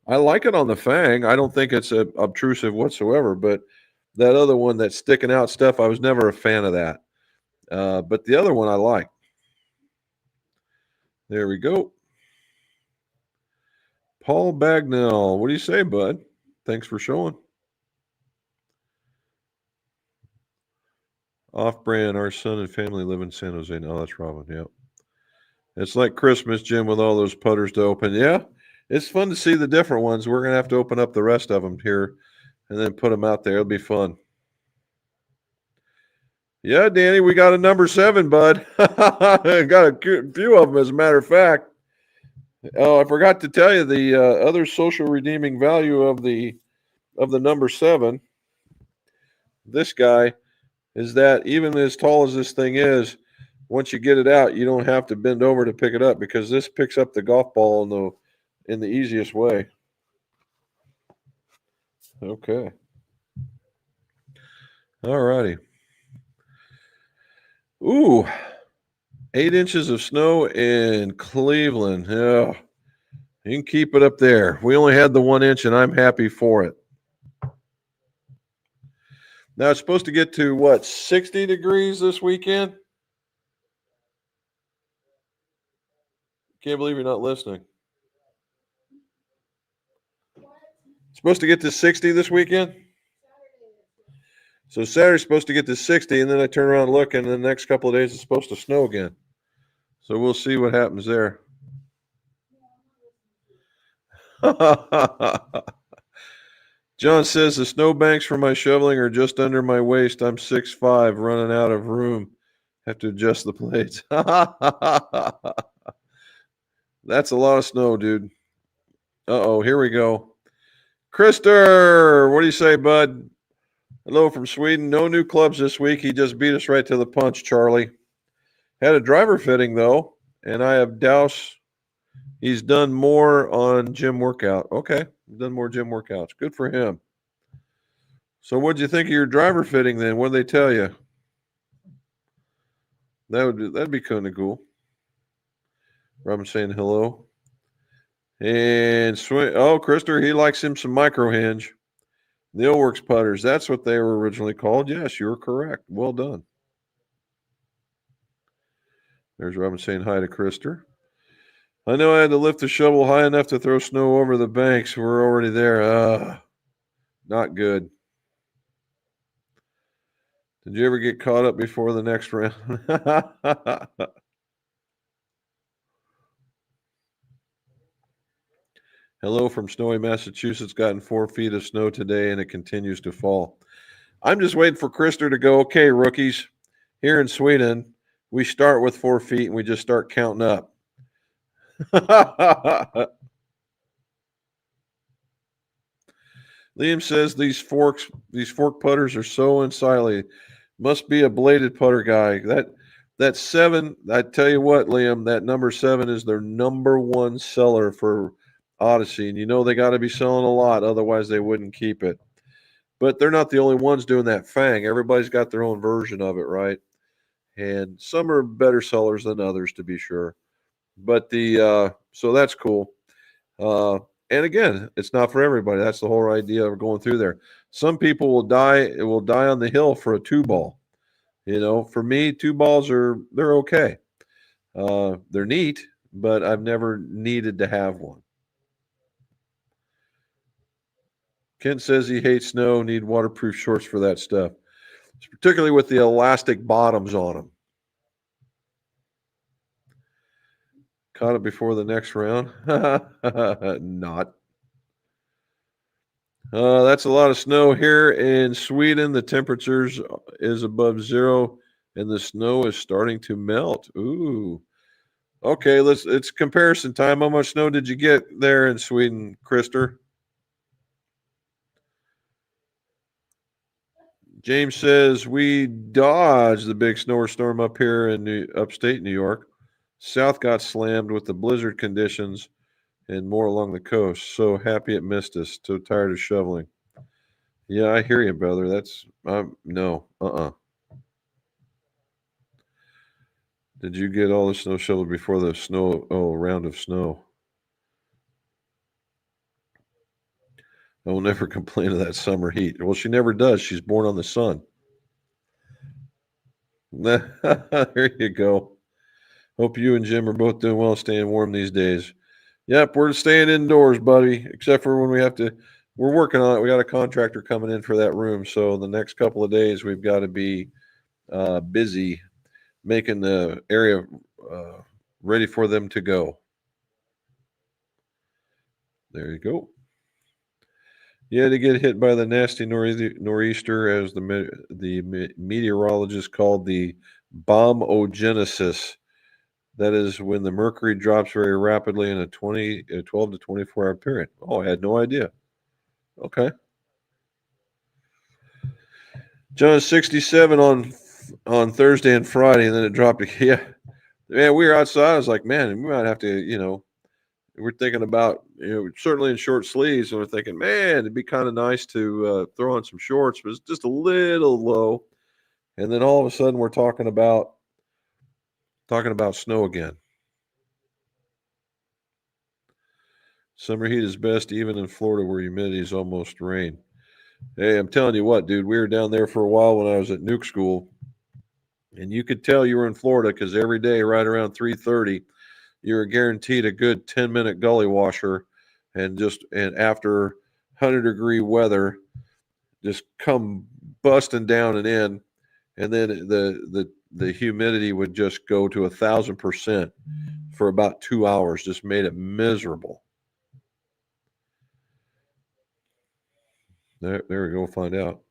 I like it on the Fang. I don't think it's obtrusive whatsoever. But that other one, that's sticking out stuff, I was never a fan of that. But the other one I like. There we go. Paul Bagnell, what do you say, bud? Thanks for showing. Off-brand, our son and family live in San Jose. No, that's Robin. Yep. It's like Christmas, Jim, with all those putters to open. Yeah, it's fun to see the different ones. We're going to have to open up the rest of them here and then put them out there. It'll be fun. Yeah, Danny, we got a number 7, bud. Got a few of them, as a matter of fact. Oh, I forgot to tell you the other social redeeming value of the number 7. This guy is that even as tall as this thing is, once you get it out, you don't have to bend over to pick it up because this picks up the golf ball in the easiest way. Okay. All righty. Ooh, 8 inches of snow in Cleveland. Yeah, you can keep it up there. We only had the 1 inch, and I'm happy for it. Now it's supposed to get to what, 60 degrees this weekend? Can't believe you're not listening. Supposed to get to 60 this weekend? So Saturday's supposed to get to 60, and then I turn around and look, and the next couple of days it's supposed to snow again. So we'll see what happens there. John says the snowbanks for my shoveling are just under my waist. I'm 6'5", running out of room. Have to adjust the plates. That's a lot of snow, dude. Uh-oh, here we go. Krister, what do you say, bud? Hello from Sweden. No new clubs this week. He just beat us right to the punch, Charlie. Had a driver fitting, though, and I have doused. He's done more on gym workout. Okay, he's done more gym workouts. Good for him. So what'd you think of your driver fitting then? What did they tell you? That'd be kind of cool. Robin saying hello. And Krister, he likes him some micro hinge. Neilworks putters. That's what they were originally called. Yes, you're correct. Well done. There's Robin saying hi to Krister. I know I had to lift the shovel high enough to throw snow over the banks. We're already there. Not good. Did you ever get caught up before the next round? Hello from snowy Massachusetts. Gotten 4 feet of snow today, and it continues to fall. I'm just waiting for Krister to go, okay, rookies, here in Sweden, we start with 4 feet, and we just start counting up. Liam says these fork putters are so unsightly. Must be a bladed putter guy. That 7, I tell you what, Liam, that number 7 is their number one seller for Odyssey. And you know they got to be selling a lot, otherwise they wouldn't keep it. But they're not the only ones doing that Fang. Everybody's got their own version of it, right? And some are better sellers than others, to be sure. But so that's cool. And again, it's not for everybody. That's the whole idea of going through there. Some people will die on the hill for a 2-ball. You know, for me, 2-balls they're okay. They're neat, but I've never needed to have one. Kent says he hates snow, need waterproof shorts for that stuff, particularly with the elastic bottoms on them. Caught it before the next round? Not. That's a lot of snow here in Sweden. The temperatures is above 0, and the snow is starting to melt. Ooh. Okay, it's comparison time. How much snow did you get there in Sweden, Krister? James says we dodged the big snowstorm up here in upstate New York. South got slammed with the blizzard conditions and more along the coast. So happy it missed us. So tired of shoveling. Yeah, I hear you, brother. That's no. Did you get all the snow shoveled before the round of snow? I will never complain of that summer heat. Well, she never does. She's born on the sun. There you go. Hope you and Jim are both doing well, staying warm these days. Yep, we're staying indoors, buddy, except for when we're working on it. We got a contractor coming in for that room. So the next couple of days, we've got to be busy making the area ready for them to go. There you go. You had to get hit by the nasty nor'easter, as the meteorologist called the bombogenesis. That is when the mercury drops very rapidly in a 12 to 24-hour period. Oh, I had no idea. Okay. John, 67 on Thursday and Friday, and then it dropped. Yeah. Man, we were outside. I was like, man, we might have to, we're thinking about, certainly in short sleeves, and we're thinking, man, it'd be kind of nice to throw on some shorts, but it's just a little low. And then all of a sudden we're talking about snow again. Summer heat is best even in Florida where humidity is almost rain. Hey, I'm telling you what, dude, we were down there for a while when I was at nuke school, and you could tell you were in Florida because every day right around 3:30, you were guaranteed a good 10-minute gully washer, and after 100-degree weather just come busting down and in, and then the humidity would just go to 1,000% for about 2 hours. Just made it miserable. There we go. Find out.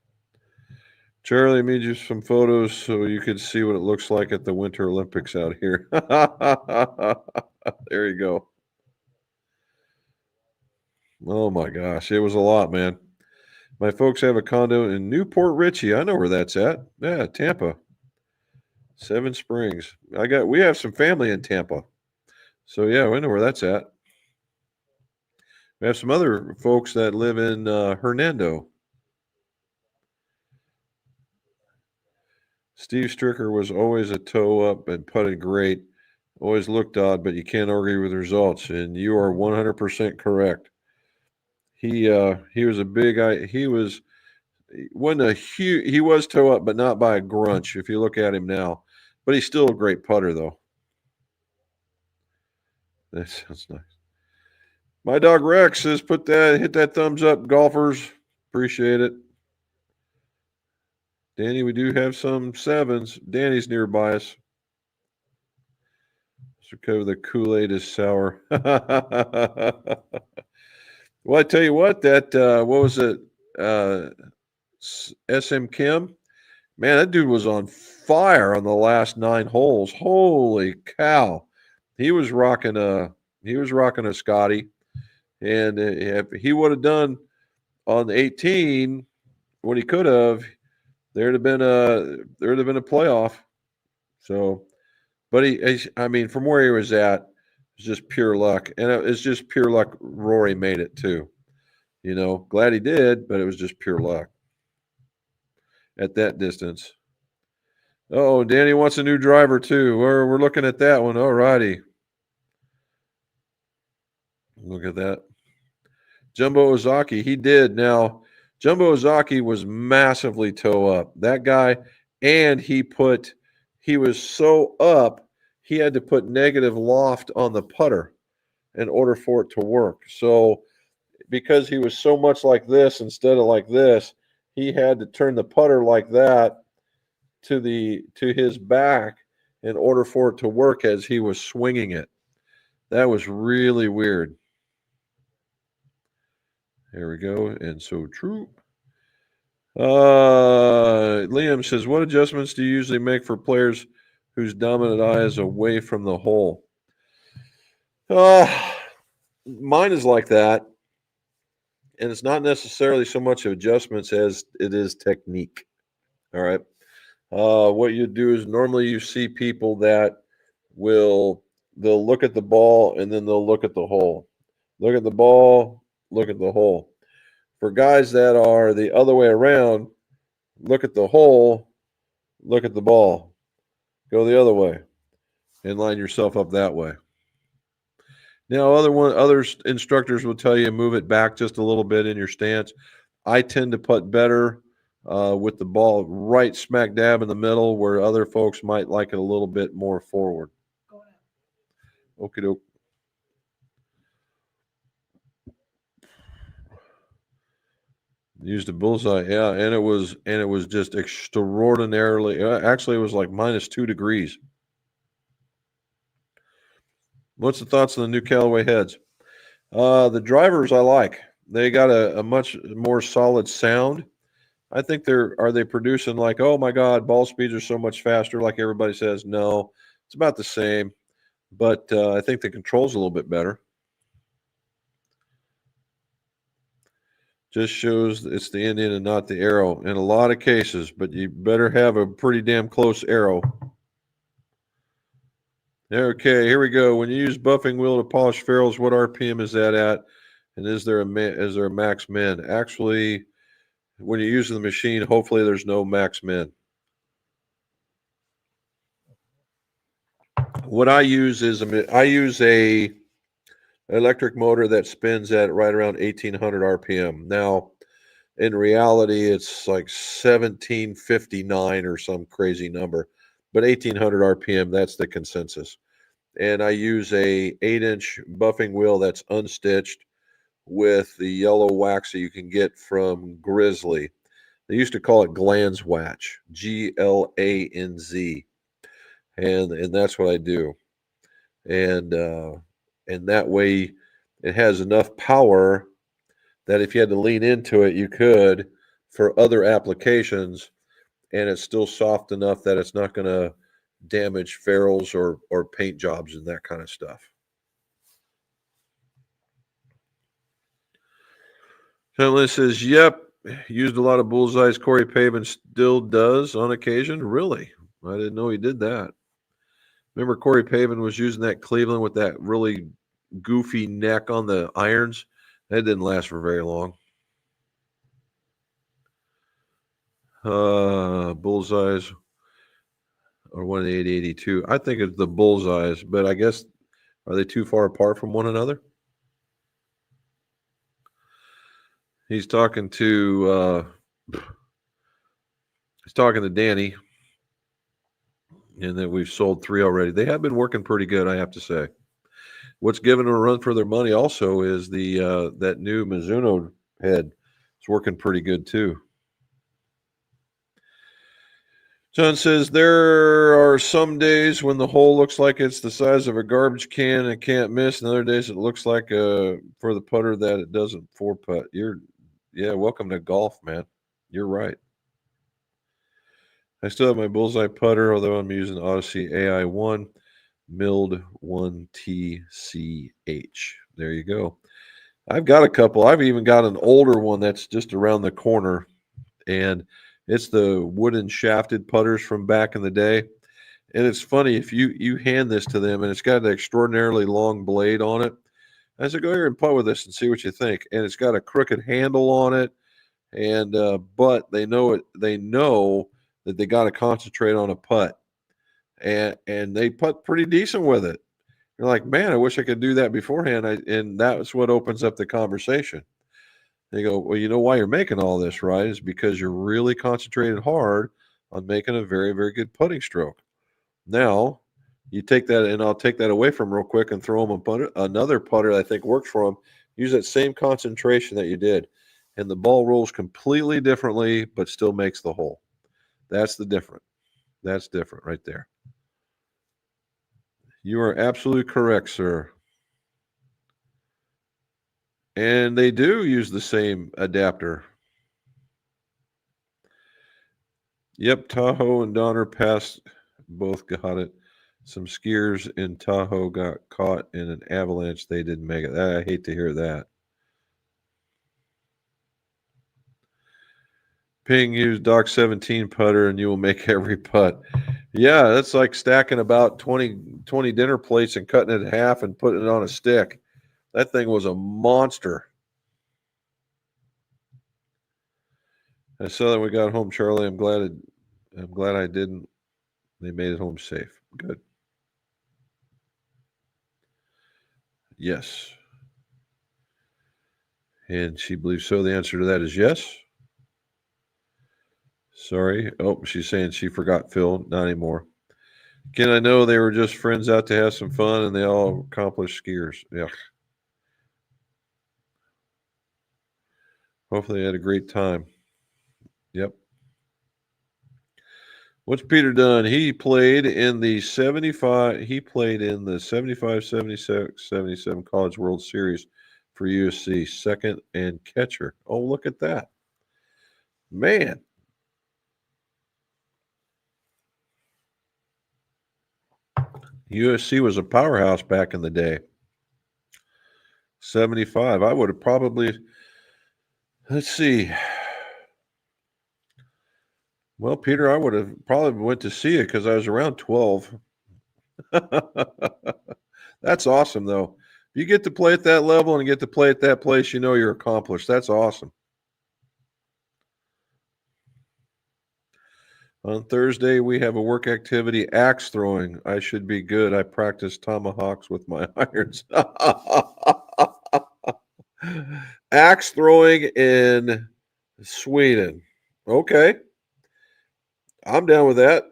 Charlie made you some photos so you could see what it looks like at the Winter Olympics out here. There you go. Oh my gosh, it was a lot, man. My folks have a condo in Newport Richey. I know where that's at. Yeah, Tampa. Seven Springs. We have some family in Tampa. So yeah, we know where that's at. We have some other folks that live in Hernando. Steve Stricker was always a toe up and putted great. Always looked odd, but you can't argue with results. And you are 100% correct. He was a big guy. He was toe up, but not by a grunch. If you look at him now, but he's still a great putter though. That sounds nice. My dog Rex says, hit that thumbs up, golfers. Appreciate it. Danny, we do have some sevens. Danny's nearby us. Mr. Cover, the Kool-Aid is sour. Well, I tell you what, what was it? SM Kim? Man, that dude was on fire on the last 9 holes. Holy cow. He was rocking a Scotty. And if he would have done on 18 what he could have, there'd have been a playoff. So, but from where he was at, it was just pure luck, and it's just pure luck. Rory made it too. Glad he did, but it was just pure luck at that distance. Oh, Danny wants a new driver too. We're looking at that one. All righty. Look at that. Jumbo Ozaki, he did. Now, Jumbo Ozaki was massively toe up. That guy, and he was so up, he had to put negative loft on the putter in order for it to work. So, because he was so much like this instead of like this, he had to turn the putter like that to his back in order for it to work as he was swinging it. That was really weird. There we go. And so true. Liam says, what adjustments do you usually make for players whose dominant eye is away from the hole? Mine is like that. And it's not necessarily so much of adjustments as it is technique. All right. What you do is normally you see people that they'll look at the ball and then they'll look at the hole. Look at the ball, look at the hole. For guys that are the other way around, look at the hole, look at the ball. Go the other way and line yourself up that way. Now, other instructors will tell you move it back just a little bit in your stance. I tend to putt better with the ball right smack dab in the middle, where other folks might like it a little bit more forward. Okie doke. Used a bullseye, yeah, and it was just extraordinarily. Actually, it was like -2 degrees. What's the thoughts on the new Callaway heads? The drivers I like. They got a much more solid sound. I think are they producing like, oh my God, ball speeds are so much faster, like everybody says? No, it's about the same, but I think the control's a little bit better. Just shows it's the Indian and not the arrow in a lot of cases, but you better have a pretty damn close arrow. Okay, here we go. When you use buffing wheel to polish ferrules, what RPM is that at? And is there a max min? Actually, when you're using the machine, hopefully there's no max min. What I use is a electric motor that spins at right around 1800 RPM. Now, in reality, it's like 1759 or some crazy number, but 1800 RPM, that's the consensus. And I use a 8-inch buffing wheel that's unstitched with the yellow wax that you can get from Grizzly. They used to call it Glanz Wax, Glanz, and that's what I do. And that way, it has enough power that if you had to lean into it, you could for other applications, and it's still soft enough that it's not going to damage ferrules or paint jobs and that kind of stuff. Gentleman says, "Yep, used a lot of bullseyes. Corey Pavin still does on occasion. Really, I didn't know he did that. Remember, Corey Pavin was using that Cleveland with that really goofy neck on the irons. That didn't last for very long. Bullseyes or 18082. I think it's the bullseyes, but I guess are they too far apart from one another? He's talking to Danny, and that we've sold 3 already. They have been working pretty good, I have to say. What's giving them a run for their money also is the that new Mizuno head. It's working pretty good too. John says there are some days when the hole looks like it's the size of a garbage can and can't miss, and other days it looks like for the putter that it doesn't 4-putt. Welcome to golf, man. You're right. I still have my bullseye putter, although I'm using Odyssey AI1 milled 1TCH. There you go. I've got a couple. I've even got an older one that's just around the corner, and it's the wooden shafted putters from back in the day. And it's funny, if you hand this to them and it's got an extraordinarily long blade on it, I said, go here and putt with this and see what you think. And it's got a crooked handle on it, and but they know it. They know that they got to concentrate on a putt, and they putt pretty decent with it. You're like, man, I wish I could do that beforehand. And that's what opens up the conversation. They go, well, you know why you're making all this, right? Is because you're really concentrated hard on making a very, very good putting stroke. Now, you take that, and I'll take that away from real quick and throw them another putter that I think works for them. Use that same concentration that you did, and the ball rolls completely differently, but still makes the hole. That's the difference. That's different right there. You are absolutely correct, sir. And they do use the same adapter. Yep, Tahoe and Donner Pass both got it. Some skiers in Tahoe got caught in an avalanche. They didn't make it. I hate to hear that. Ping, use Doc 17 putter and you will make every putt. Yeah, that's like stacking about 20 dinner plates and cutting it in half and putting it on a stick. That thing was a monster. I saw that we got home, Charlie. I'm glad I didn't. They made it home safe. Good. Yes. And she believes so. The answer to that is yes. Sorry. Oh, she's saying she forgot Phil. Not anymore. Again, I know they were just friends out to have some fun, and they all accomplished skiers. Yeah. Hopefully, they had a great time. Yep. What's Peter done? He played in the 75. He played in the 75, 76, 77 College World Series for USC, second and catcher. Oh, look at that. Man. USC was a powerhouse back in the day. 75. I would have probably, let's see. Well, Peter, I would have probably went to see it because I was around 12. That's awesome, though. If you get to play at that level and get to play at that place, you know you're accomplished. That's awesome. On Thursday, we have a work activity, axe throwing. I should be good. I practice tomahawks with my irons. Axe throwing in Sweden. Okay. I'm down with that.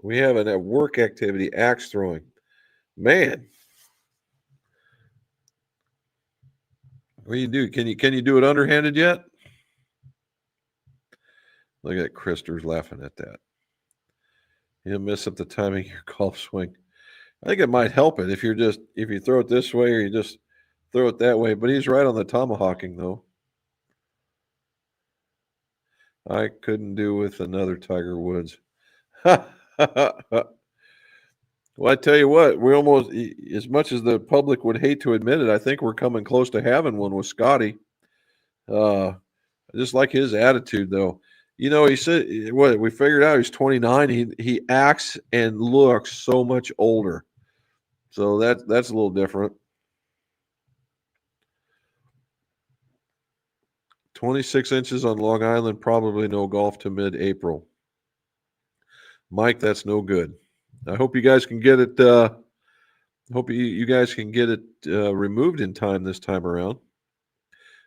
We have a work activity, axe throwing. Man. What do you do? Can you do it underhanded yet? Look at Krister's laughing at that. You'll miss up the timing of your golf swing. I think it might help it if you throw it this way or you just throw it that way. But he's right on the tomahawking though. I couldn't do with another Tiger Woods. Well, I tell you what, we almost, as much as the public would hate to admit it, I think we're coming close to having one with Scotty. I just like his attitude, though. You know, he said, what we figured out he's 29. He acts and looks so much older, so that's a little different. 26 inches on Long Island, probably no golf to mid-April. Mike, that's no good. I hope you guys can get it. Hope you guys can get it removed in time this time around.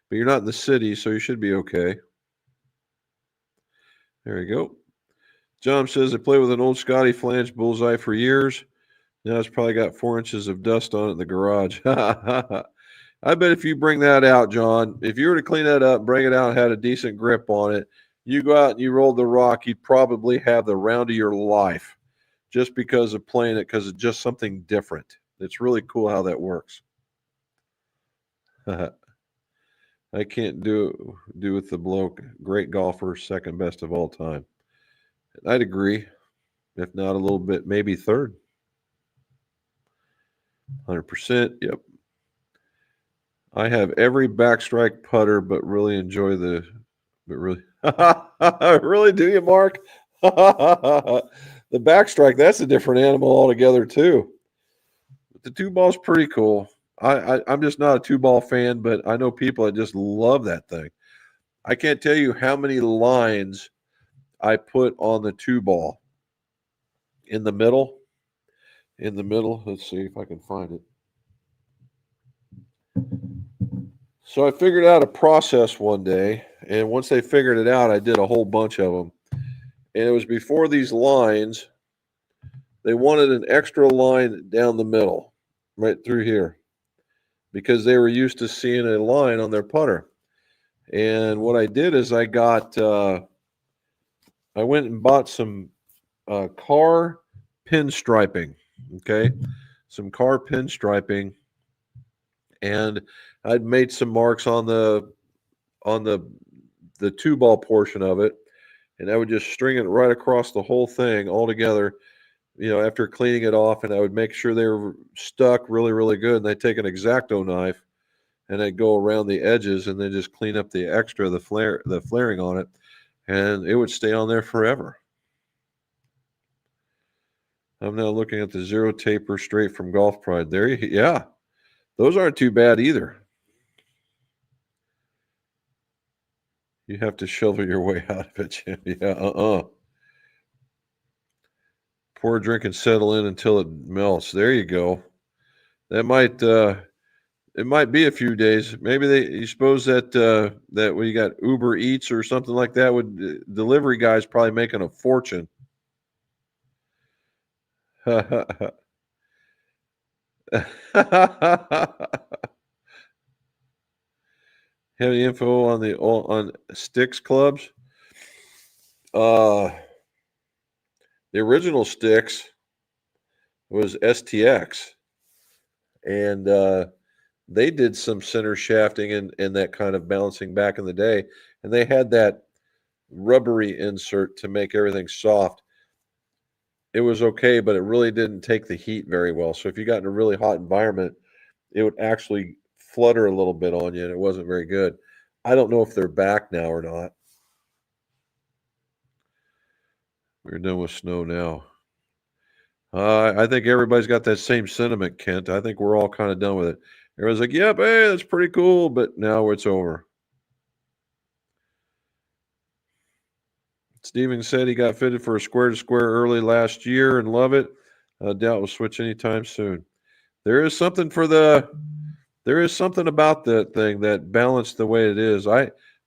But you're not in the city, so you should be okay. There you go. John says I play with an old Scotty flange bullseye for years. Now it's probably got 4 inches of dust on it in the garage. I bet if you bring that out, John, if you were to clean that up, bring it out, and had a decent grip on it, you go out and you roll the rock, you'd probably have the round of your life just because of playing it, because it's just something different. It's really cool how that works. I can't do with the bloke. Great golfer, second best of all time. I'd agree, if not a little bit, maybe third. 100%. Yep. I have every backstrike putter, but really enjoy the. But really, really, do you, Mark? The backstrike, that's a different animal altogether, too. But the two ball's pretty cool. I'm just not a two ball fan, but I know people that just love that thing. I can't tell you how many lines I put on the two ball in the middle. In the middle, let's see if I can find it. So I figured out a process one day, and once they figured it out, I did a whole bunch of them. And it was before these lines, they wanted an extra line down the middle, right through here, because they were used to seeing a line on their putter. And what I did is I went and bought some car pinstriping, okay? Some car pinstriping, and I'd made some marks on the two ball portion of it, and I would just string it right across the whole thing all together, after cleaning it off, and I would make sure they were stuck really, really good. And I'd take an X-Acto knife and I'd go around the edges and then just clean up the extra, the flaring on it, and it would stay on there forever. I'm now looking at the Zero Taper straight from Golf Pride. Yeah, those aren't too bad either. You have to shovel your way out of it, Jim. Yeah, Pour a drink and settle in until it melts. There you go. That might it might be a few days. Maybe you suppose that that when you got Uber Eats or something like that, would delivery guys probably making a fortune. Have any info on Sticks clubs? The original Sticks was STX, and they did some center shafting and that kind of balancing back in the day, and they had that rubbery insert to make everything soft. It was okay, but it really didn't take the heat very well. So if you got in a really hot environment, it would actually flutter a little bit on you, and it wasn't very good. I don't know if they're back now or not. We're done with snow now. I think everybody's got that same sentiment, Kent. I think we're all kind of done with it. Everyone's like, yep, hey, that's pretty cool, but now it's over. Steven said he got fitted for a square-to-square early last year and love it. I doubt we'll switch anytime soon. There is something about that thing that balanced the way it is.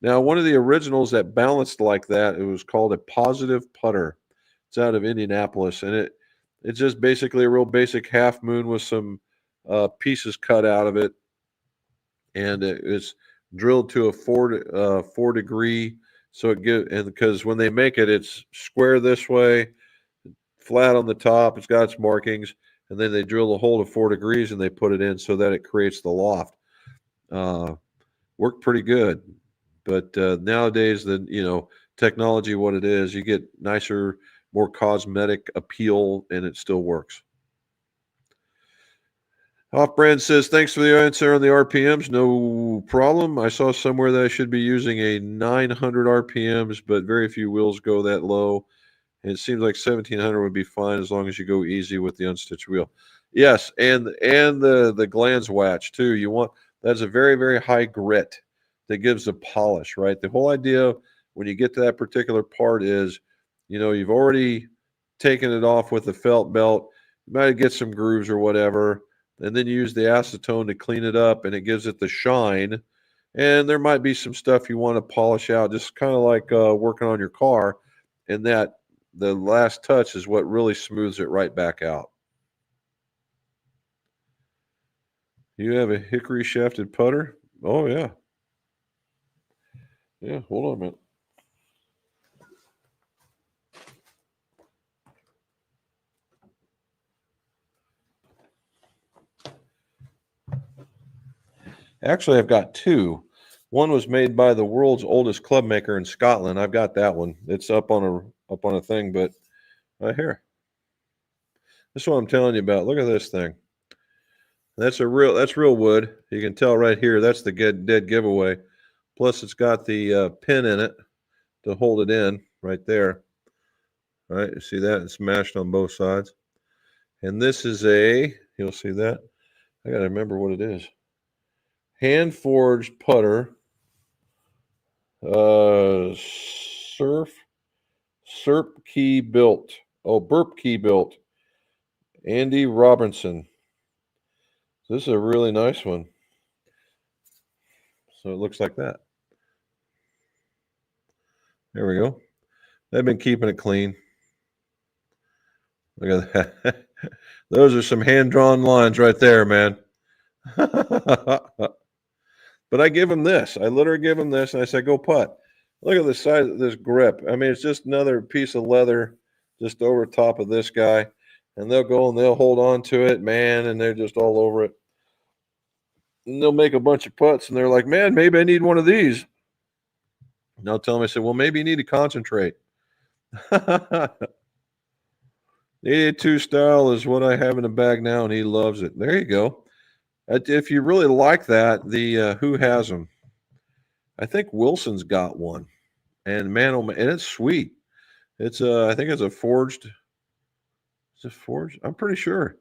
Now one of the originals that balanced like that, it was called a positive putter. It's out of Indianapolis, and it's just basically a real basic half moon with some pieces cut out of it. and it's drilled to a 4 degree. So it gives, and because when they make it, it's square this way, flat on the top. It's got its markings, and then they drill the hole to 4 degrees and they put it in so that it creates the loft. Uh, Worked pretty good, but nowadays, technology, what it is, you get nicer, more cosmetic appeal, and it still works. Off brand says, thanks for the answer on the RPMs. No problem. I saw somewhere that I should be using a 900 RPMs, but very few wheels go that low. And it seems like 1700 would be fine as long as you go easy with the unstitched wheel. Yes, and the glands watch too. That's a very, very high grit that gives a polish, right? The whole idea when you get to that particular part is, you've already taken it off with a felt belt. You might get some grooves or whatever, and then you use the acetone to clean it up, and it gives it the shine. And there might be some stuff you want to polish out, just kind of like working on your car, and that the last touch is what really smooths it right back out. You have a hickory shafted putter? Oh, yeah. Yeah, hold on a minute. Actually, I've got two. One was made by the world's oldest club maker in Scotland. I've got that one. It's up on a thing, but right here. This is what I'm telling you about. Look at this thing. That's real wood. You can tell right here. That's the dead giveaway. Plus, it's got the pin in it to hold it in right there. All right, you see that? It's mashed on both sides. And this is you'll see that. I got to remember what it is. Hand forged putter. Serp key built. Oh, burp key built. Andy Robinson. This is a really nice one. So it looks like that. There we go. They've been keeping it clean. Look at that. Those are some hand-drawn lines right there, man. But I give him this. I literally give him this, and I say, go putt. Look at the size of this grip. I mean, it's just another piece of leather just over top of this guy. And they'll go and they'll hold on to it, man, and they're just all over it. And they'll make a bunch of putts, and they're like, man, maybe I need one of these. And I'll tell them, I said, well, maybe you need to concentrate. 82 style is what I have in the bag now, and he loves it. There you go. If you really like that, who has them? I think Wilson's got one. And man, oh man, and it's sweet. It's I think it's a forged. Is it forged? I'm pretty sure.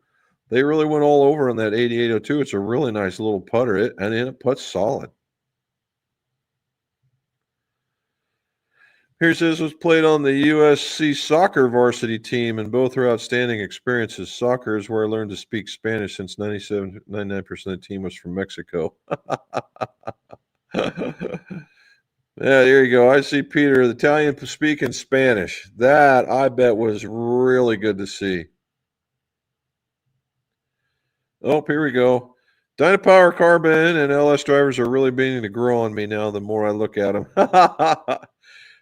They really went all over on that 8802. It's a really nice little putter. It puts solid. Here says was played on the USC soccer varsity team, and both are outstanding experiences. Soccer is where I learned to speak Spanish since 99% of the team was from Mexico. Yeah, there you go. I see Peter, the Italian speaking Spanish. That I bet was really good to see. Oh, here we go. Dynapower Carbon and LS drivers are really beginning to grow on me now. The more I look at them.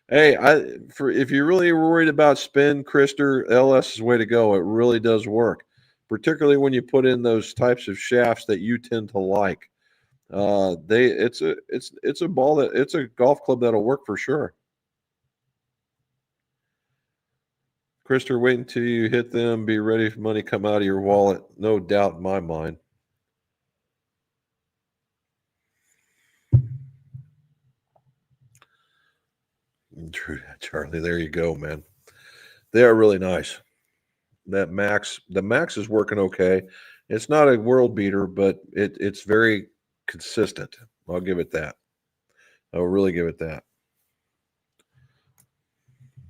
Hey, if you're really worried about spin, Krister, LS is the way to go. It really does work, particularly when you put in those types of shafts that you tend to like. It's a golf club that'll work for sure. Krister, wait until you hit them. Be ready for money come out of your wallet. No doubt in my mind. True, Charlie. There you go, man. They are really nice. The Max is working okay. It's not a world beater, but it's very consistent. I'll give it that. I'll really give it that.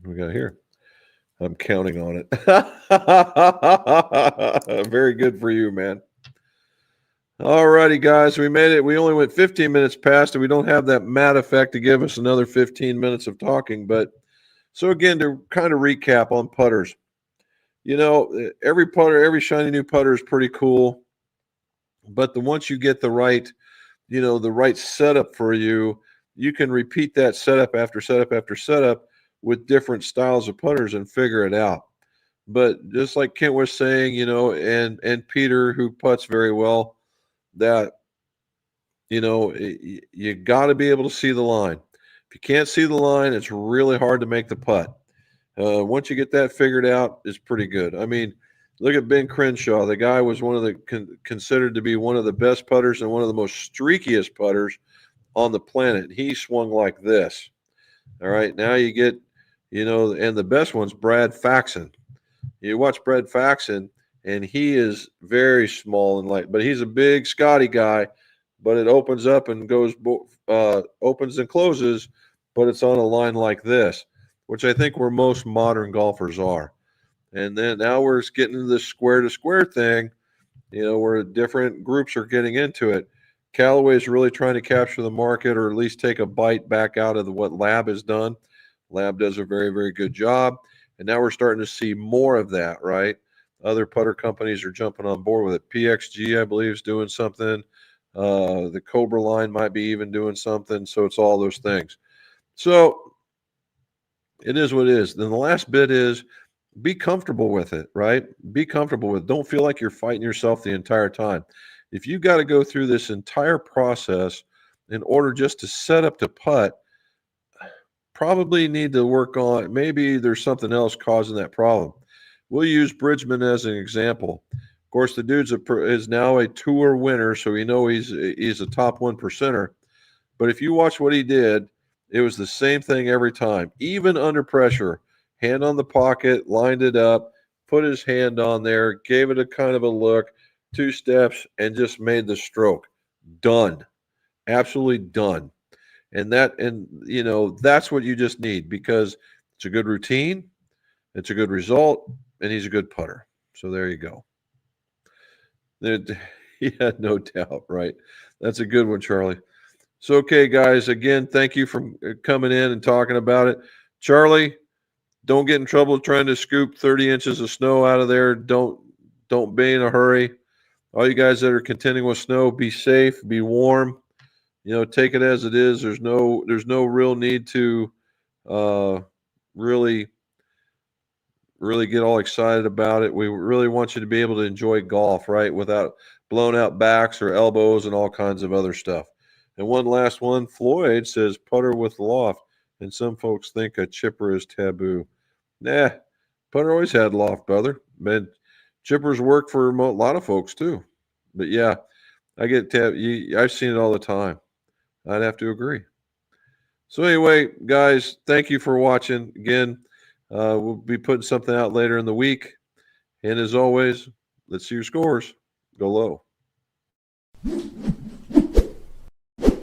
What we got here? I'm counting on it. Very good for you, man. All righty, guys. We made it. We only went 15 minutes past, and we don't have that Matt effect to give us another 15 minutes of talking. But so again, to kind of recap on putters, every shiny new putter is pretty cool. But once you get the right the right setup for you, you can repeat that setup after setup after setup with different styles of putters and figure it out. But just like Kent was saying, and Peter, who putts very well, that you got to be able to see the line. If you can't see the line, it's really hard to make the putt. Once you get that figured out, it's pretty good. I mean, look at Ben Crenshaw. The guy was one of the considered to be one of the best putters and one of the most streakiest putters on the planet. He swung like this. All right, now you get, and the best one's Brad Faxon. You watch Brad Faxon, and he is very small and light, but he's a big Scotty guy. But it opens up and goes, opens and closes, but it's on a line like this, which I think where most modern golfers are. And then now we're getting into this square to square thing, where different groups are getting into it. Callaway is really trying to capture the market, or at least take a bite back out of what Lab has done. Lab does a very, very good job. And now we're starting to see more of that, right? Other putter companies are jumping on board with it. PXG, I believe, is doing something. The Cobra line might be even doing something. So it's all those things. So it is what it is. Then the last bit is be comfortable with it, right? Be comfortable with it. Don't feel like you're fighting yourself the entire time. If you've got to go through this entire process in order just to set up to putt, probably need to work on, maybe there's something else causing that problem. We'll use Bridgman as an example. Of course, the dude's is now a tour winner, so we know he's a top 1%er. But if you watch what he did, it was the same thing every time, even under pressure. Hand on the pocket, lined it up, put his hand on there, gave it a kind of a look, 2 steps, and just made the stroke. Done. Absolutely done. And that's what you just need, because it's a good routine, it's a good result, and he's a good putter. So there you go. Yeah, no doubt, right? That's a good one, Charlie. So, okay, guys, again, thank you for coming in and talking about it. Charlie, don't get in trouble trying to scoop 30 inches of snow out of there. Don't be in a hurry. All you guys that are contending with snow, be safe, be warm. Take it as it is. There's no real need to really get all excited about it. We really want you to be able to enjoy golf, right, without blown out backs or elbows and all kinds of other stuff. And one last one, Floyd says putter with loft, and some folks think a chipper is taboo. Nah, putter always had loft, brother. Man, chippers work for a lot of folks too. But yeah, I get I've seen it all the time. I'd have to agree. So anyway, guys, thank you for watching. Again, we'll be putting something out later in the week. And as always, let's see your scores. Go low.